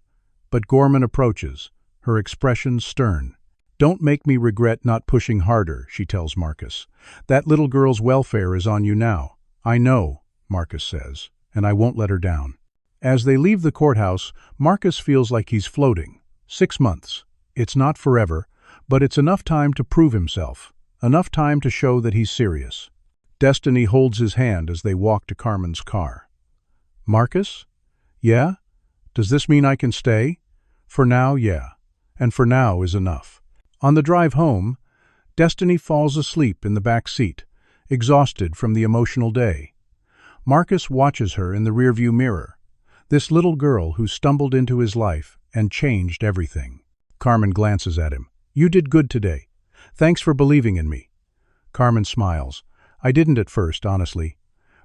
But Gorman approaches, her expression stern. Don't make me regret not pushing harder, she tells Marcus. That little girl's welfare is on you now. I know, Marcus says, and I won't let her down. As they leave the courthouse, Marcus feels like he's floating. 6 months. It's not forever, but it's enough time to prove himself, enough time to show that he's serious. Destiny holds his hand as they walk to Carmen's car. Marcus? Yeah? Does this mean I can stay? For now, yeah. And for now is enough. On the drive home, Destiny falls asleep in the back seat, exhausted from the emotional day. Marcus watches her in the rearview mirror, this little girl who stumbled into his life and changed everything. Carmen glances at him. You did good today. Thanks for believing in me. Carmen smiles. I didn't at first, honestly.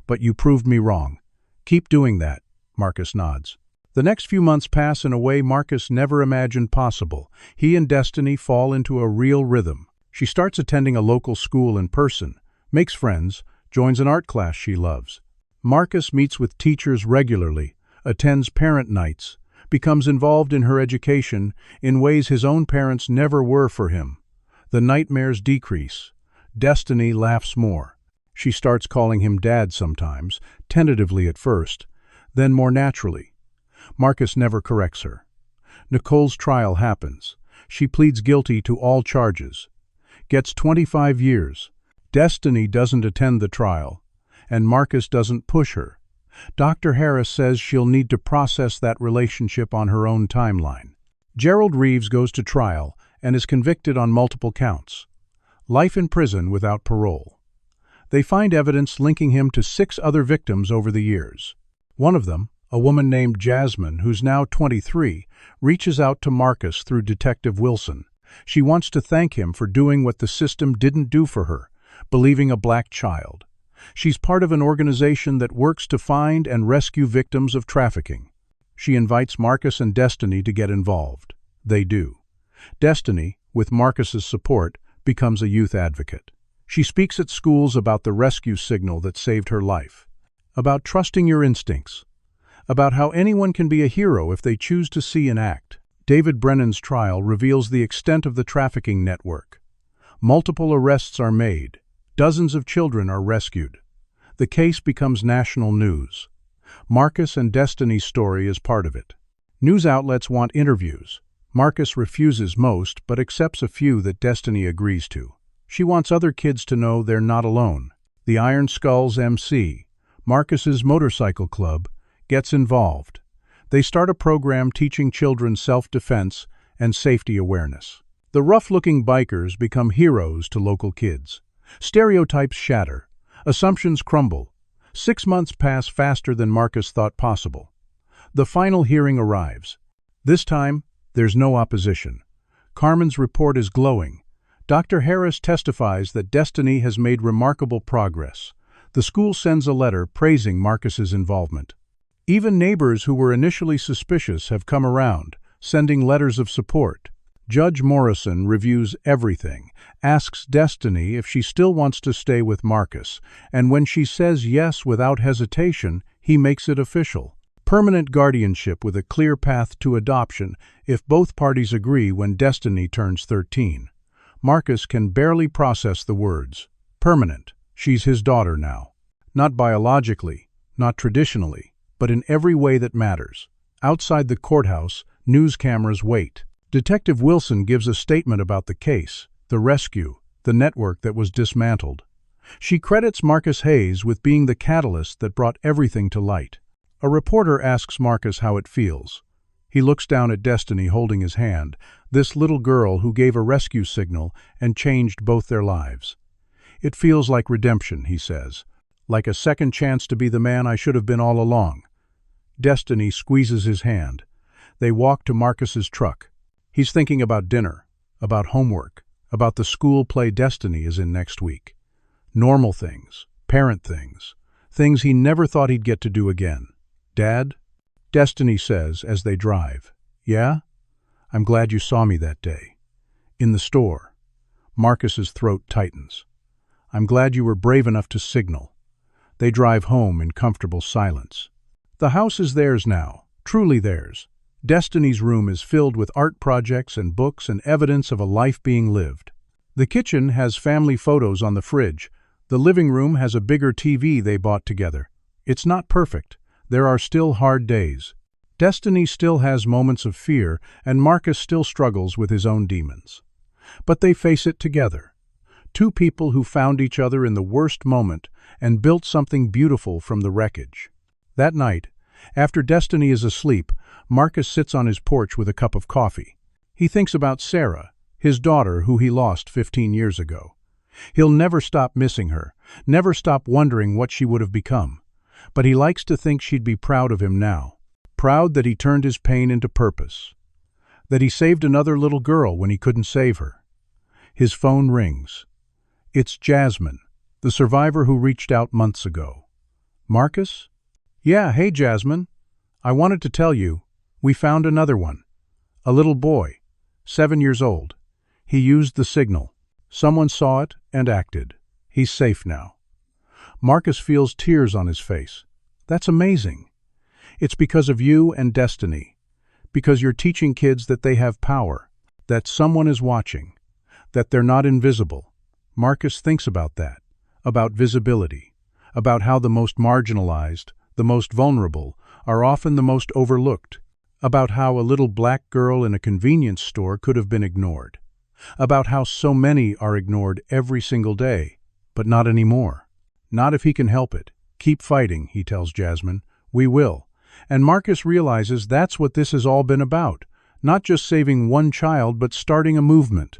But you proved me wrong. Keep doing that, Marcus nods. The next few months pass in a way Marcus never imagined possible. He and Destiny fall into a real rhythm. She starts attending a local school in person, makes friends, joins an art class she loves. Marcus meets with teachers regularly, attends parent nights, becomes involved in her education in ways his own parents never were for him. The nightmares decrease. Destiny laughs more. She starts calling him Dad sometimes, tentatively at first, then more naturally. Marcus never corrects her. Nicole's trial happens. She pleads guilty to all charges. Gets 25 years. Destiny doesn't attend the trial, and Marcus doesn't push her. Dr. Harris says she'll need to process that relationship on her own timeline. Gerald Reeves goes to trial and is convicted on multiple counts. Life in prison without parole. They find evidence linking him to 6 other victims over the years. One of them, a woman named Jasmine, who's now 23, reaches out to Marcus through Detective Wilson. She wants to thank him for doing what the system didn't do for her, believing a black child. She's part of an organization that works to find and rescue victims of trafficking. She invites Marcus and Destiny to get involved. They do. Destiny, with Marcus's support, becomes a youth advocate. She speaks at schools about the rescue signal that saved her life, about trusting your instincts, about how anyone can be a hero if they choose to see and act. David Brennan's trial reveals the extent of the trafficking network. Multiple arrests are made. Dozens of children are rescued. The case becomes national news. Marcus and Destiny's story is part of it. News outlets want interviews. Marcus refuses most, but accepts a few that Destiny agrees to. She wants other kids to know they're not alone. The Iron Skulls MC, Marcus's motorcycle club, gets involved. They start a program teaching children self-defense and safety awareness. The rough-looking bikers become heroes to local kids. Stereotypes shatter. Assumptions crumble. 6 months pass faster than Marcus thought possible. The final hearing arrives. This time, there's no opposition. Carmen's report is glowing. Dr. Harris testifies that Destiny has made remarkable progress. The school sends a letter praising Marcus's involvement. Even neighbors who were initially suspicious have come around, sending letters of support. Judge Morrison reviews everything, asks Destiny if she still wants to stay with Marcus, and when she says yes without hesitation, he makes it official. Permanent guardianship with a clear path to adoption if both parties agree when Destiny turns 13. Marcus can barely process the words. Permanent. She's his daughter now. Not biologically, not traditionally, but in every way that matters. Outside the courthouse, news cameras wait. Detective Wilson gives a statement about the case, the rescue, the network that was dismantled. She credits Marcus Hayes with being the catalyst that brought everything to light. A reporter asks Marcus how it feels. He looks down at Destiny holding his hand, this little girl who gave a rescue signal and changed both their lives. "It feels like redemption," he says. "Like a second chance to be the man I should have been all along." Destiny squeezes his hand. They walk to Marcus's truck. He's thinking about dinner, about homework, about the school play Destiny is in next week. Normal things, parent things, things he never thought he'd get to do again. "Dad?" Destiny says as they drive. "Yeah? I'm glad you saw me that day. In the store." Marcus's throat tightens. "I'm glad you were brave enough to signal." They drive home in comfortable silence. The house is theirs now, truly theirs. Destiny's room is filled with art projects and books and evidence of a life being lived. The kitchen has family photos on the fridge. The living room has a bigger TV they bought together. It's not perfect. There are still hard days. Destiny still has moments of fear, and Marcus still struggles with his own demons. But they face it together. Two people who found each other in the worst moment and built something beautiful from the wreckage. That night, after Destiny is asleep, Marcus sits on his porch with a cup of coffee. He thinks about Sarah, his daughter who he lost 15 years ago. He'll never stop missing her, never stop wondering what she would have become. But he likes to think she'd be proud of him now. Proud that he turned his pain into purpose. That he saved another little girl when he couldn't save her. His phone rings. It's Jasmine, the survivor who reached out months ago. "Marcus?" "Yeah, hey Jasmine. I wanted to tell you, we found another one. A little boy, 7 years old. He used the signal. Someone saw it and acted. He's safe now." Marcus feels tears on his face. "That's amazing. It's because of you and Destiny. Because you're teaching kids that they have power, that someone is watching, that they're not invisible." Marcus thinks about that, about visibility, about how the most marginalized, the most vulnerable, are often the most overlooked, about how a little black girl in a convenience store could have been ignored, about how so many are ignored every single day, but not anymore. "Not if he can help it. Keep fighting," he tells Jasmine. "We will." And Marcus realizes that's what this has all been about. Not just saving one child, but starting a movement.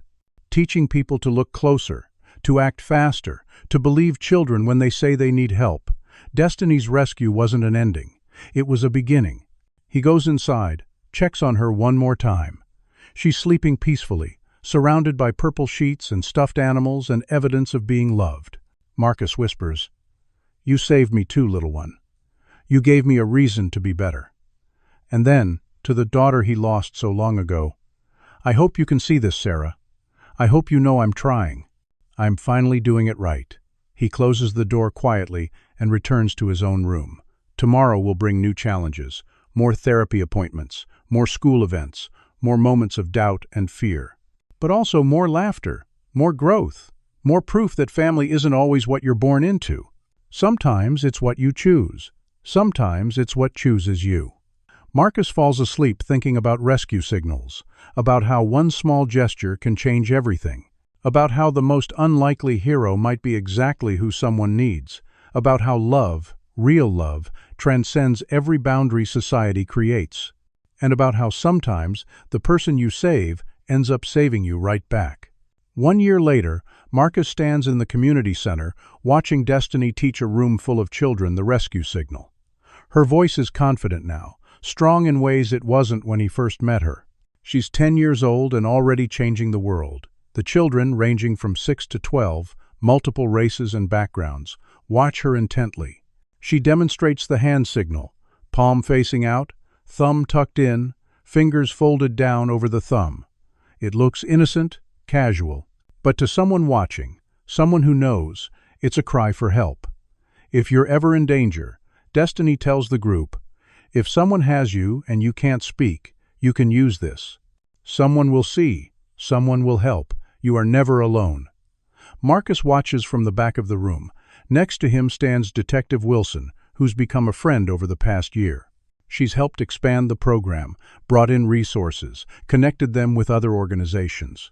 Teaching people to look closer, to act faster, to believe children when they say they need help. Destiny's rescue wasn't an ending. It was a beginning. He goes inside, checks on her one more time. She's sleeping peacefully, surrounded by purple sheets and stuffed animals and evidence of being loved. Marcus whispers, "You saved me too, little one. You gave me a reason to be better." And then, to the daughter he lost so long ago, "I hope you can see this, Sarah. I hope you know I'm trying. I'm finally doing it right." He closes the door quietly and returns to his own room. Tomorrow will bring new challenges, more therapy appointments, more school events, more moments of doubt and fear. But also more laughter, more growth, more proof that family isn't always what you're born into. Sometimes it's what you choose. Sometimes it's what chooses you. Marcus falls asleep thinking about rescue signals, about how one small gesture can change everything, about how the most unlikely hero might be exactly who someone needs, about how love, real love, transcends every boundary society creates, and about how sometimes the person you save ends up saving you right back. 1 year later, Marcus stands in the community center, watching Destiny teach a room full of children the rescue signal. Her voice is confident now, strong in ways it wasn't when he first met her. She's 10 years old and already changing the world. The children, ranging from 6 to 12, multiple races and backgrounds, watch her intently. She demonstrates the hand signal, palm facing out, thumb tucked in, fingers folded down over the thumb. It looks innocent, casual, but to someone watching, someone who knows, it's a cry for help. If you're ever in danger, Destiny tells the group, if someone has you and you can't speak, you can use this. Someone will see, someone will help, you are never alone. Marcus watches from the back of the room. Next to him stands Detective Wilson, who's become a friend over the past year. She's helped expand the program, brought in resources, connected them with other organizations.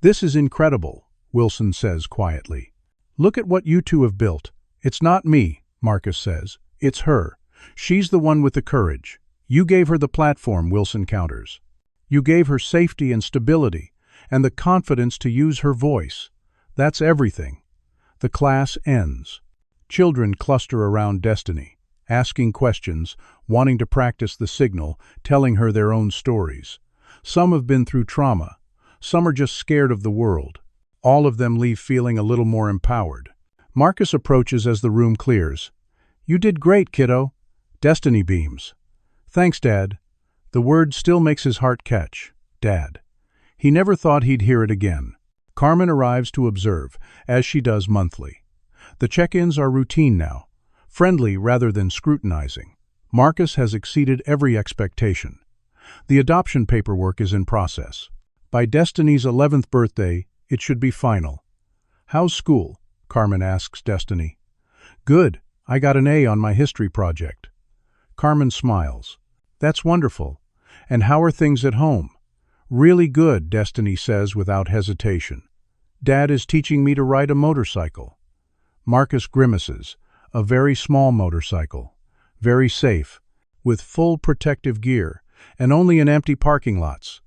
This is incredible, Wilson says quietly. Look at what you two have built. It's not me, Marcus says. It's her. She's the one with the courage. You gave her the platform, Wilson counters. You gave her safety and stability, and the confidence to use her voice. That's everything. The class ends. Children cluster around Destiny, asking questions, wanting to practice the signal, telling her their own stories. Some have been through trauma. Some are just scared of the world. All of them leave feeling a little more empowered. Marcus approaches as the room clears. You did great, kiddo. Destiny beams. Thanks, Dad. The word still makes his heart catch. Dad. He never thought he'd hear it again. Carmen arrives to observe, as she does monthly. The check-ins are routine now, friendly rather than scrutinizing. Marcus has exceeded every expectation. The adoption paperwork is in process. By Destiny's 11th birthday, it should be final. How's school? Carmen asks Destiny. Good. I got an A on my history project. Carmen smiles. That's wonderful. And how are things at home? Really good, Destiny says without hesitation. Dad is teaching me to ride a motorcycle. Marcus grimaces. A very small motorcycle. Very safe. With full protective gear. And only in empty parking lots.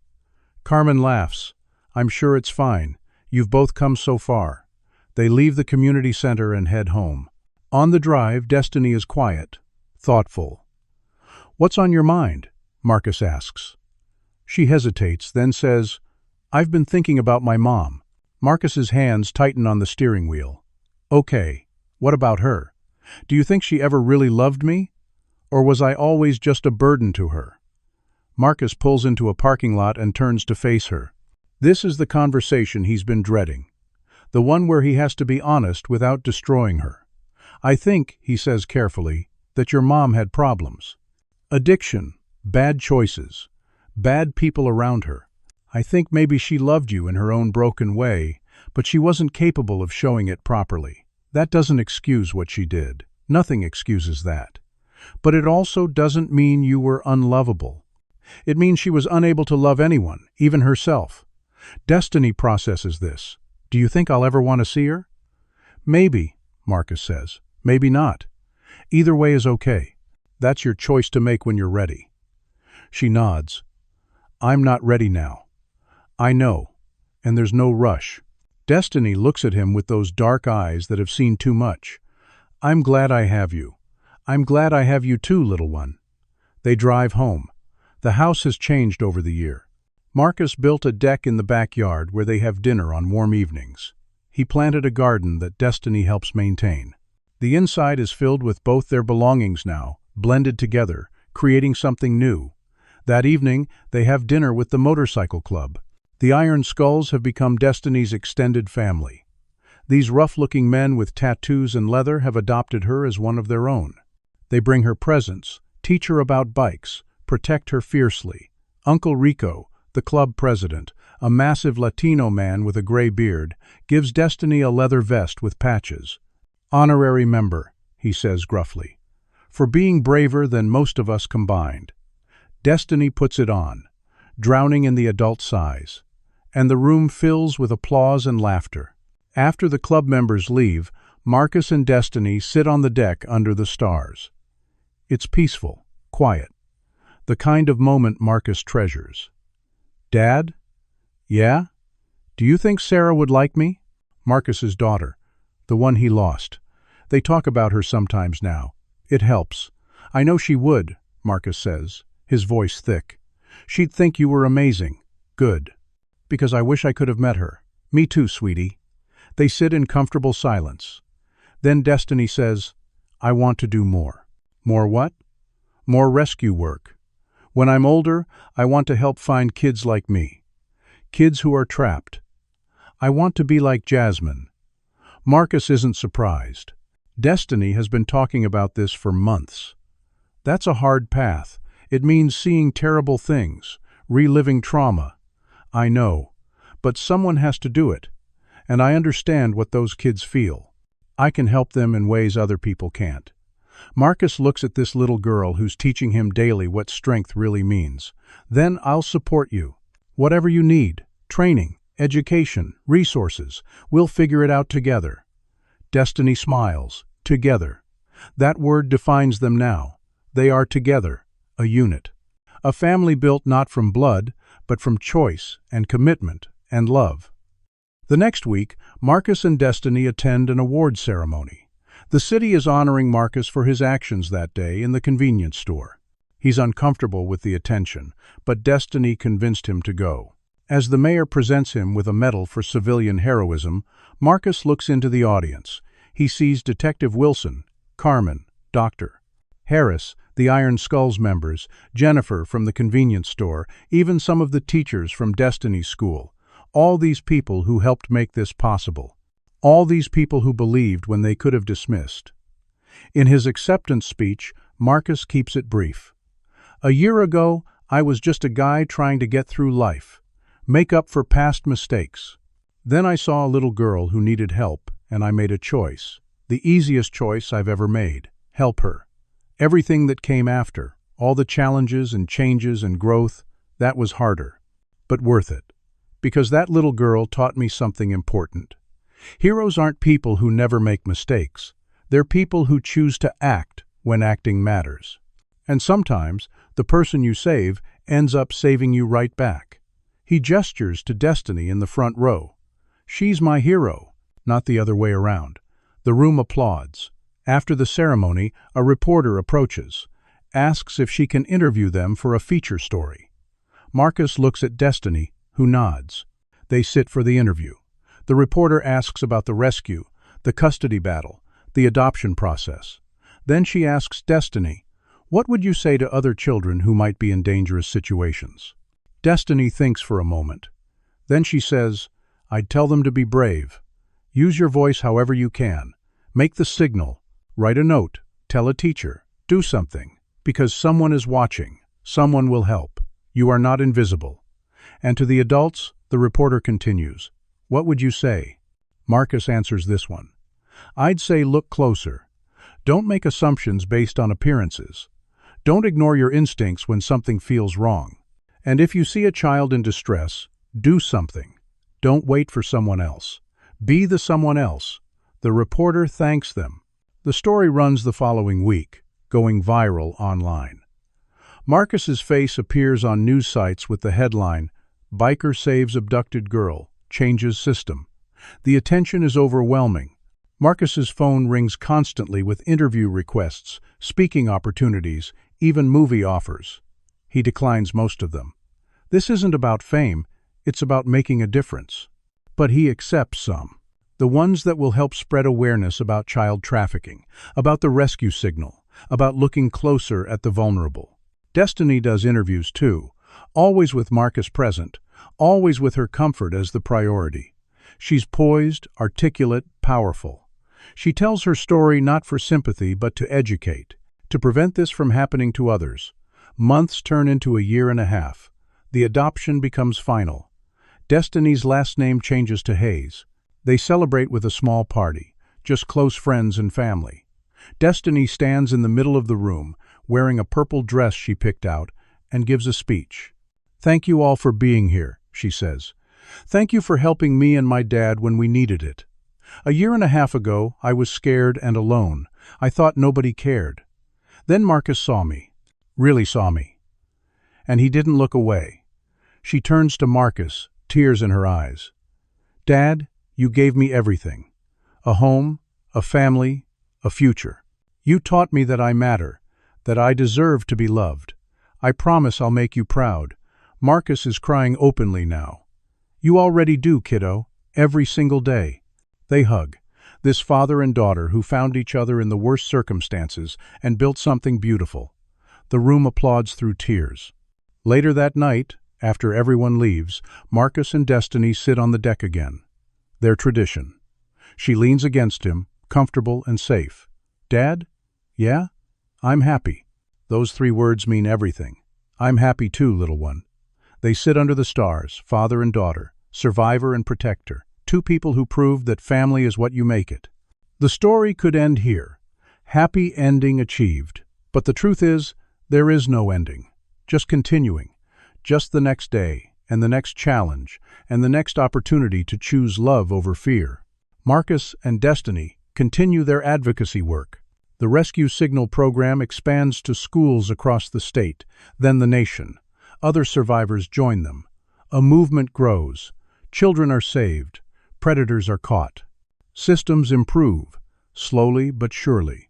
Carmen laughs. I'm sure it's fine. You've both come so far. They leave the community center and head home. On the drive, Destiny is quiet, thoughtful. What's on your mind? Marcus asks. She hesitates, then says, I've been thinking about my mom. Marcus's hands tighten on the steering wheel. Okay, what about her? Do you think she ever really loved me? Or was I always just a burden to her? Marcus pulls into a parking lot and turns to face her. This is the conversation he's been dreading. The one where he has to be honest without destroying her. I think, he says carefully, that your mom had problems. Addiction, bad choices, bad people around her. I think maybe she loved you in her own broken way, but she wasn't capable of showing it properly. That doesn't excuse what she did. Nothing excuses that. But it also doesn't mean you were unlovable. It means she was unable to love anyone, even herself. Destiny processes this. Do you think I'll ever want to see her? Maybe, Marcus says. Maybe not. Either way is okay. That's your choice to make when you're ready. She nods. I'm not ready now. I know, and there's no rush. Destiny looks at him with those dark eyes that have seen too much. I'm glad I have you. I'm glad I have you too, little one. They drive home. The house has changed over the year. Marcus built a deck in the backyard where they have dinner on warm evenings. He planted a garden that Destiny helps maintain. The inside is filled with both their belongings now, blended together, creating something new. That evening, they have dinner with the motorcycle club. The Iron Skulls have become Destiny's extended family. These rough-looking men with tattoos and leather have adopted her as one of their own. They bring her presents, teach her about bikes, protect her fiercely. Uncle Rico, the club president, a massive Latino man with a gray beard, gives Destiny a leather vest with patches. Honorary member, he says gruffly, for being braver than most of us combined. Destiny puts it on, drowning in the adult sighs, and the room fills with applause and laughter. After the club members leave, Marcus and Destiny sit on the deck under the stars. It's peaceful, quiet, the kind of moment Marcus treasures. Dad? Yeah? Do you think Sarah would like me? Marcus's daughter, the one he lost. They talk about her sometimes now. It helps. I know she would, Marcus says, his voice thick. She'd think you were amazing. Good. Because I wish I could have met her. Me too, sweetie. They sit in comfortable silence. Then Destiny says, I want to do more. More what? More rescue work. When I'm older, I want to help find kids like me. Kids who are trapped. I want to be like Jasmine. Marcus isn't surprised. Destiny has been talking about this for months. That's a hard path. It means seeing terrible things, reliving trauma. I know, but someone has to do it, and I understand what those kids feel. I can help them in ways other people can't. Marcus looks at this little girl who's teaching him daily what strength really means. Then I'll support you. Whatever you need, training, education, resources, we'll figure it out together. Destiny smiles. Together. That word defines them now. They are together, a unit. A family built not from blood, but from choice and commitment and love. The next week, Marcus and Destiny attend an award ceremony. The city is honoring Marcus for his actions that day in the convenience store. He's uncomfortable with the attention, but Destiny convinced him to go. As the mayor presents him with a medal for civilian heroism, Marcus looks into the audience. He sees Detective Wilson, Carmen, Dr. Harris, the Iron Skulls members, Jennifer from the convenience store, even some of the teachers from Destiny's school. All these people who helped make this possible. All these people who believed when they could have dismissed. In his acceptance speech, Marcus keeps it brief. "A year ago, I was just a guy trying to get through life. Make up for past mistakes. Then I saw a little girl who needed help, and I made a choice. The easiest choice I've ever made. Help her. Everything that came after, all the challenges and changes and growth, that was harder. But worth it. Because that little girl taught me something important. Heroes aren't people who never make mistakes. They're people who choose to act when acting matters. And sometimes, the person you save ends up saving you right back." He gestures to Destiny in the front row. "She's my hero," not the other way around. The room applauds. After the ceremony, a reporter approaches, asks if she can interview them for a feature story. Marcus looks at Destiny, who nods. They sit for the interview. The reporter asks about the rescue, the custody battle, the adoption process. Then she asks Destiny, "What would you say to other children who might be in dangerous situations?" Destiny thinks for a moment. Then she says, "I'd tell them to be brave. Use your voice however you can. Make the signal. Write a note. Tell a teacher. Do something. Because someone is watching. Someone will help. You are not invisible." And to the adults, the reporter continues, "What would you say?" Marcus answers this one. "I'd say look closer. Don't make assumptions based on appearances. Don't ignore your instincts when something feels wrong. And if you see a child in distress, do something. Don't wait for someone else. Be the someone else." The reporter thanks them. The story runs the following week, going viral online. Marcus's face appears on news sites with the headline, "Biker Saves Abducted Girl, Changes System." The attention is overwhelming. Marcus's phone rings constantly with interview requests, speaking opportunities, even movie offers. He declines most of them. This isn't about fame, it's about making a difference. But he accepts some. The ones that will help spread awareness about child trafficking, about the rescue signal, about looking closer at the vulnerable. Destiny does interviews too, always with Marcus present, always with her comfort as the priority. She's poised, articulate, powerful. She tells her story not for sympathy but to educate, to prevent this from happening to others. Months turn into a year and a half. The adoption becomes final. Destiny's last name changes to Hayes. They celebrate with a small party, just close friends and family. Destiny stands in the middle of the room, wearing a purple dress she picked out, and gives a speech. "Thank you all for being here," she says. "Thank you for helping me and my dad when we needed it. A year and a half ago, I was scared and alone. I thought nobody cared. Then Marcus saw me. Really saw me. And he didn't look away." She turns to Marcus, tears in her eyes. "Dad, you gave me everything. A home, a family, a future. You taught me that I matter, that I deserve to be loved. I promise I'll make you proud." Marcus is crying openly now. "You already do, kiddo, every single day." They hug, this father and daughter who found each other in the worst circumstances and built something beautiful. The room applauds through tears. Later that night, after everyone leaves, Marcus and Destiny sit on the deck again. Their tradition. She leans against him, comfortable and safe. "Dad? Yeah? I'm happy." Those 3 words mean everything. "I'm happy too, little one." They sit under the stars, father and daughter, survivor and protector, 2 people who proved that family is what you make it. The story could end here. Happy ending achieved. But the truth is, there is no ending. Just continuing. Just the next day, and the next challenge, and the next opportunity to choose love over fear. Marcus and Destiny continue their advocacy work. The Rescue Signal program expands to schools across the state, then the nation. Other survivors join them. A movement grows. Children are saved. Predators are caught. Systems improve, slowly but surely.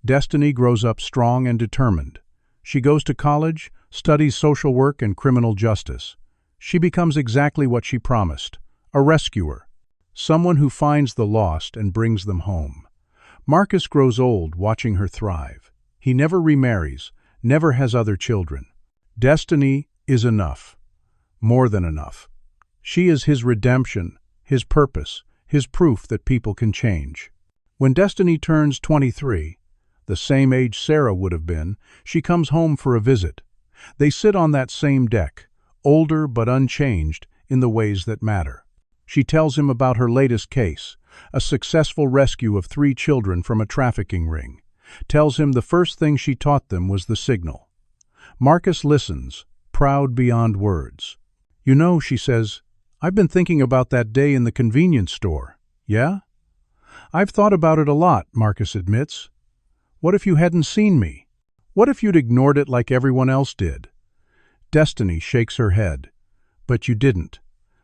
Destiny grows up strong and determined. She goes to college, studies social work and criminal justice. She becomes exactly what she promised, a rescuer, someone who finds the lost and brings them home. Marcus grows old watching her thrive. He never remarries, never has other children. Destiny is enough, more than enough. She is his redemption, his purpose, his proof that people can change. When Destiny turns 23, the same age Sarah would have been, she comes home for a visit. They sit on that same deck, older but unchanged in the ways that matter. She tells him about her latest case, a successful rescue of 3 children from a trafficking ring. Tells him the first thing she taught them was the signal. Marcus listens, proud beyond words. "You know," she says, "I've been thinking about that day in the convenience store." "Yeah?" "I've thought about it a lot," Marcus admits. "What if you hadn't seen me? What if you'd ignored it like everyone else did?" Destiny shakes her head. "But you didn't.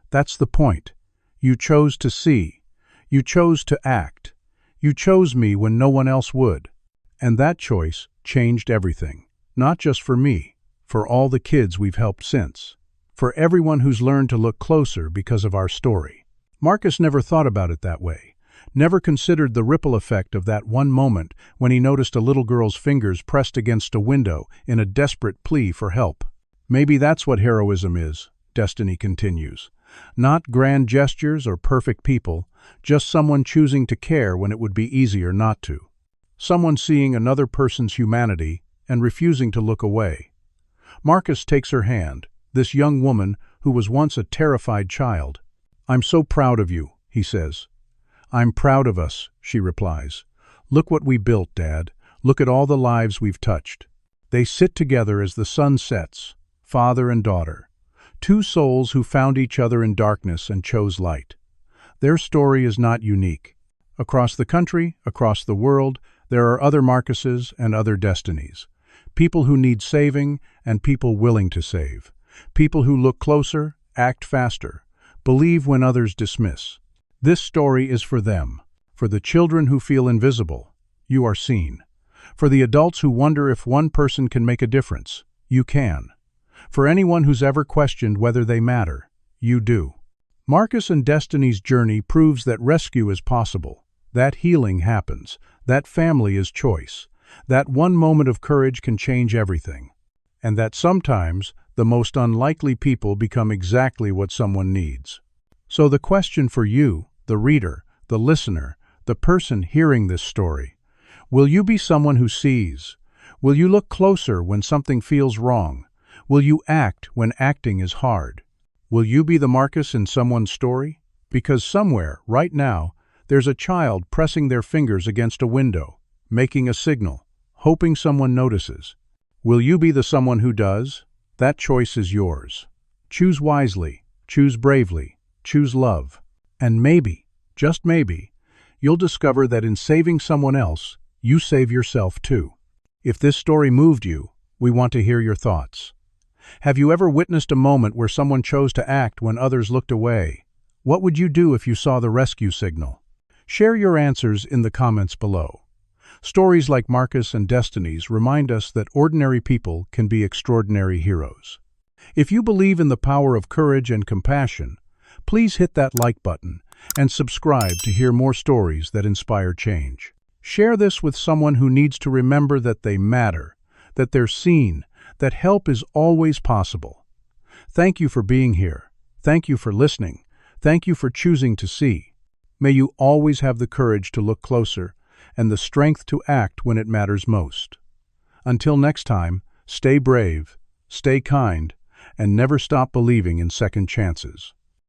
That's the point. You chose to see. You chose to act. You chose me when no one else would. And that choice changed everything. Not just for me, for all the kids we've helped since. For everyone who's learned to look closer because of our story." Marcus never thought about it that way. Never considered the ripple effect of that one moment when he noticed a little girl's fingers pressed against a window in a desperate plea for help. "Maybe that's what heroism is," Destiny continues. "Not grand gestures or perfect people, just someone choosing to care when it would be easier not to. Someone seeing another person's humanity and refusing to look away." Marcus takes her hand, this young woman who was once a terrified child. "I'm so proud of you," he says. "I'm proud of us," she replies. "Look what we built, Dad. Look at all the lives we've touched." They sit together as the sun sets, father and daughter. 2 souls who found each other in darkness and chose light. Their story is not unique. Across the country, across the world, there are other Marcuses and other Destinies. People who need saving and people willing to save. People who look closer, act faster, believe when others dismiss. This story is for them, for the children who feel invisible. You are seen. For the adults who wonder if one person can make a difference. You can. For anyone who's ever questioned whether they matter. You do. Marcus and Destiny's journey proves that rescue is possible, that healing happens, that family is choice, that one moment of courage can change everything, and that sometimes the most unlikely people become exactly what someone needs. So the question for you, the reader, the listener, the person hearing this story, will you be someone who sees? Will you look closer when something feels wrong? Will you act when acting is hard? Will you be the Marcus in someone's story? Because somewhere, right now, there's a child pressing their fingers against a window, making a signal, hoping someone notices. Will you be the someone who does? That choice is yours. Choose wisely, choose bravely, choose love. And maybe, just maybe, you'll discover that in saving someone else, you save yourself too. If this story moved you, we want to hear your thoughts. Have you ever witnessed a moment where someone chose to act when others looked away? What would you do if you saw the rescue signal? Share your answers in the comments below. Stories like Marcus and Destiny's remind us that ordinary people can be extraordinary heroes. If you believe in the power of courage and compassion, please hit that like button and subscribe to hear more stories that inspire change. Share this with someone who needs to remember that they matter, that they're seen, that help is always possible. Thank you for being here. Thank you for listening. Thank you for choosing to see. May you always have the courage to look closer and the strength to act when it matters most. Until next time, stay brave, stay kind, and never stop believing in second chances.